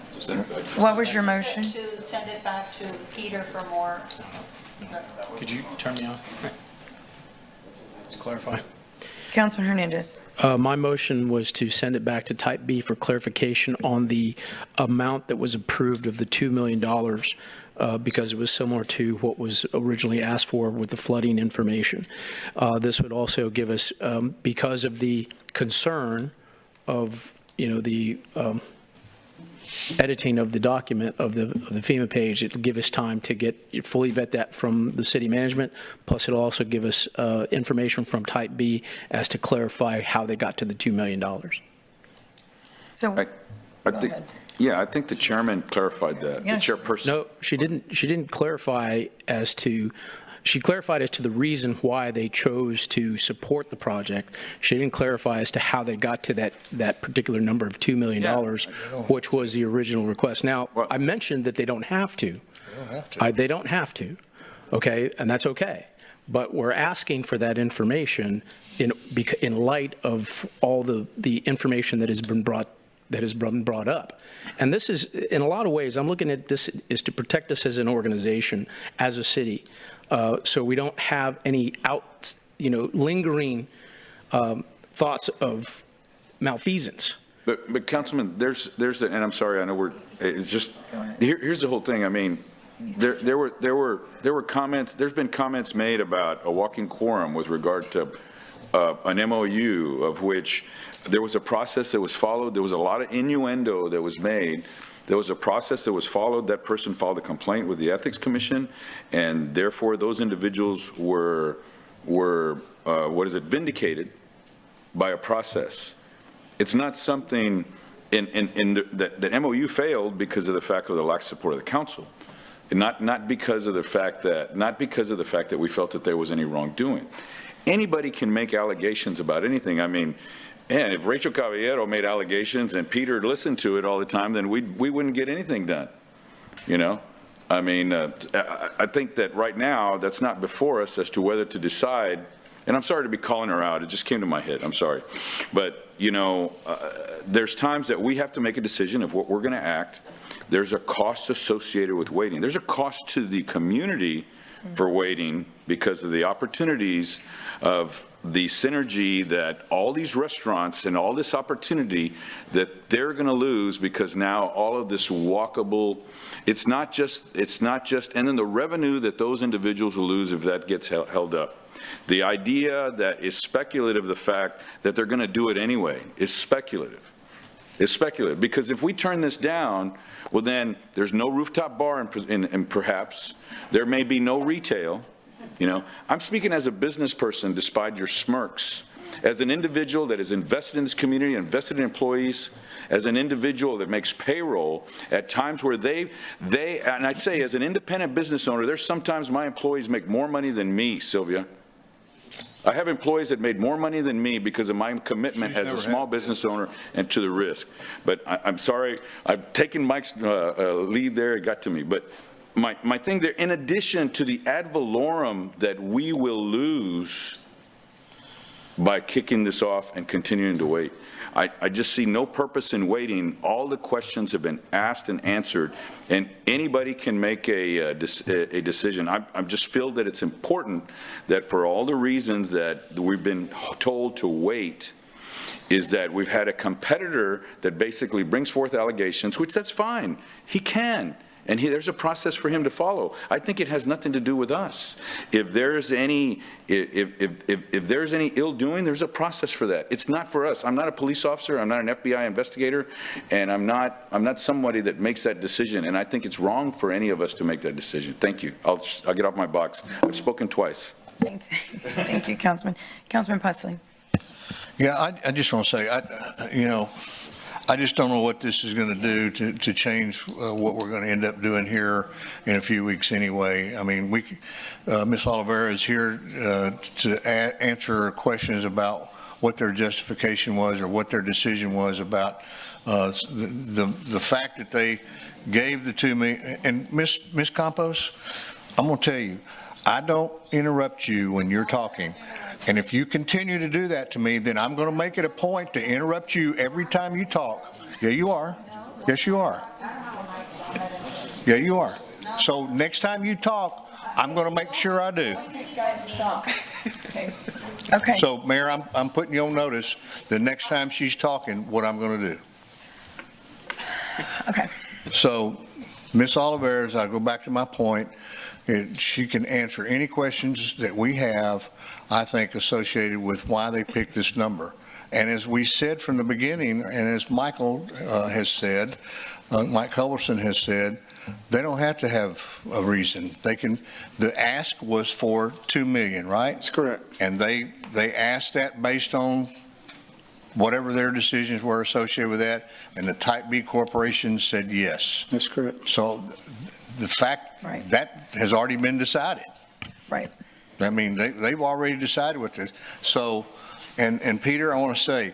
[SPEAKER 5] What was your motion?
[SPEAKER 2] To send it back to Peter for more.
[SPEAKER 6] Could you turn me on? To clarify.
[SPEAKER 5] Councilman Hernandez.
[SPEAKER 6] My motion was to send it back to Type B for clarification on the amount that was approved of the $2 million, because it was similar to what was originally asked for with the flooding information. This would also give us, because of the concern of, the editing of the document of the FEMA page, it'll give us time to fully vet that from the city management. Plus, it'll also give us information from Type B as to clarify how they got to the $2 million.
[SPEAKER 5] So,
[SPEAKER 1] I think, yeah, I think the chairman clarified that.
[SPEAKER 5] Yeah.
[SPEAKER 1] The chairperson.
[SPEAKER 6] No, she didn't clarify as to. She clarified as to the reason why they chose to support the project. She didn't clarify as to how they got to that particular number of $2 million, which was the original request. Now, I mentioned that they don't have to. They don't have to, okay, and that's okay. But we're asking for that information in light of all the information that has been brought up. And this is, in a lot of ways, I'm looking at this is to protect us as an organization, as a city, so we don't have any lingering thoughts of malfeasance.
[SPEAKER 1] But Councilman, there's and I'm sorry, I know it's just, here's the whole thing. I mean, there were comments, there's been comments made about a walking quorum with regard to an MOU of which there was a process that was followed. There was a lot of innuendo that was made. There was a process that was followed. That person filed a complaint with the Ethics Commission, and therefore those individuals were vindicated by a process. It's not something that MOU failed because of the fact of the lack of support of the council, and not because of the fact that we felt that there was any wrongdoing. Anybody can make allegations about anything. I mean, and if Rachel Caballero made allegations and Peter listened to it all the time, then we wouldn't get anything done. I mean, I think that right now that's not before us as to whether to decide. And I'm sorry to be calling her out. It just came to my head. I'm sorry. But, there's times that we have to make a decision of what we're going to act. There's a cost associated with waiting. There's a cost to the community for waiting because of the opportunities of the synergy that all these restaurants and all this opportunity that they're going to lose because now all of this walkable, it's not just, and then the revenue that those individuals will lose if that gets held up. The idea that is speculative, the fact that they're going to do it anyway, is speculative. It's speculative, because if we turn this down, well then, there's no rooftop bar and perhaps, there may be no retail. You know, I'm speaking as a business person, despite your smirks, as an individual that is invested in this community, invested in employees, as an individual that makes payroll at times where they, and I'd say as an independent business owner, there's sometimes my employees make more money than me, Sylvia. I have employees that made more money than me because of my commitment as a small business owner and to the risk. But I'm sorry, I've taken Mike's lead there, it got to me. But my thing there, in addition to the ad valorem that we will lose by kicking this off and continuing to wait, I just see no purpose in waiting. All the questions have been asked and answered, and anybody can make a decision. I just feel that it's important that for all the reasons that we've been told to wait, is that we've had a competitor that basically brings forth allegations, which that's fine. He can. And there's a process for him to follow. I think it has nothing to do with us. If there's any, if there's any ill doing, there's a process for that. It's not for us. I'm not a police officer. I'm not an FBI investigator, and I'm not somebody that makes that decision. And I think it's wrong for any of us to make that decision. Thank you. I'll get off my box. I've spoken twice.
[SPEAKER 5] Thank you, Councilman. Councilman Pusley.
[SPEAKER 16] Yeah, I just want to say, I just don't know what this is going to do to change what we're going to end up doing here in a few weeks anyway. I mean, Ms. Oliveira is here to answer questions about what their justification was or what their decision was about the fact that they gave the $2 million. And Ms. Campos, I'm going to tell you, I don't interrupt you when you're talking. And if you continue to do that to me, then I'm going to make it a point to interrupt you every time you talk. Yeah, you are. Yes, you are. Yeah, you are. So next time you talk, I'm going to make sure I do.
[SPEAKER 5] Stop. Okay.
[SPEAKER 16] So, Mayor, I'm putting you on notice the next time she's talking, what I'm going to do.
[SPEAKER 5] Okay.
[SPEAKER 16] So, Ms. Oliveira, I go back to my point. She can answer any questions that we have, I think, associated with why they picked this number. And as we said from the beginning, and as Michael has said, Mike Culberson has said, they don't have to have a reason. They can. The ask was for $2 million, right?
[SPEAKER 3] That's correct.
[SPEAKER 16] And they asked that based on whatever their decisions were associated with that, and the Type B corporation said yes.
[SPEAKER 3] That's correct.
[SPEAKER 16] So the fact that has already been decided.
[SPEAKER 5] Right.
[SPEAKER 16] I mean, they've already decided what this. So, and Peter, I want to say,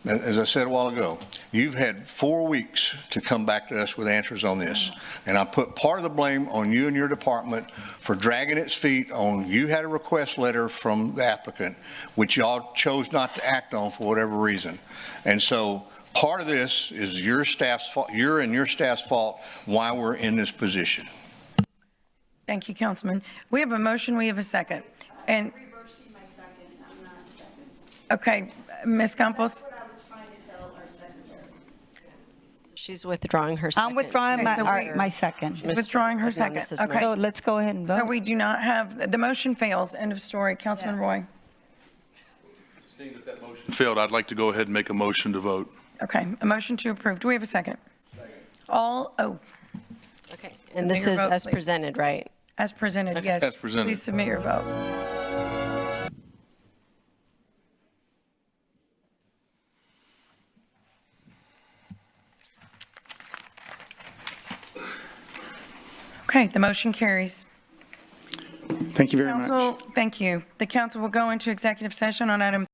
[SPEAKER 16] as I said a while ago, you've had 4 weeks to come back to us with answers on this. And I put part of the blame on you and your department for dragging its feet on, you had a request letter from the applicant, which y'all chose not to act on for whatever reason. And so part of this is your staff's fault, your and your staff's fault why we're in this position.
[SPEAKER 5] Thank you, Councilman. We have a motion, we have a second. And
[SPEAKER 11] Reversing my second, I'm not second.
[SPEAKER 5] okay, Ms. Campos.
[SPEAKER 11] That's what I was trying to tell our secretary.
[SPEAKER 13] She's withdrawing her second.
[SPEAKER 2] I'm withdrawing
[SPEAKER 5] Okay, so
[SPEAKER 2] my second.
[SPEAKER 5] She's withdrawing her second.
[SPEAKER 13] Mrs.
[SPEAKER 5] Okay.
[SPEAKER 2] So let's go ahead and vote.
[SPEAKER 5] So we do not have, the motion fails, end of story. Councilman Roy.
[SPEAKER 10] Seeing that motion failed, I'd like to go ahead and make a motion to vote.
[SPEAKER 5] Okay, a motion to approve. Do we have a second?
[SPEAKER 13] Okay, and this is as presented, right?
[SPEAKER 5] As presented, yes.
[SPEAKER 10] As presented.
[SPEAKER 5] Please submit your vote. Okay, the motion carries.
[SPEAKER 3] Thank you very much.
[SPEAKER 5] Council, thank you. The council will go into executive session on item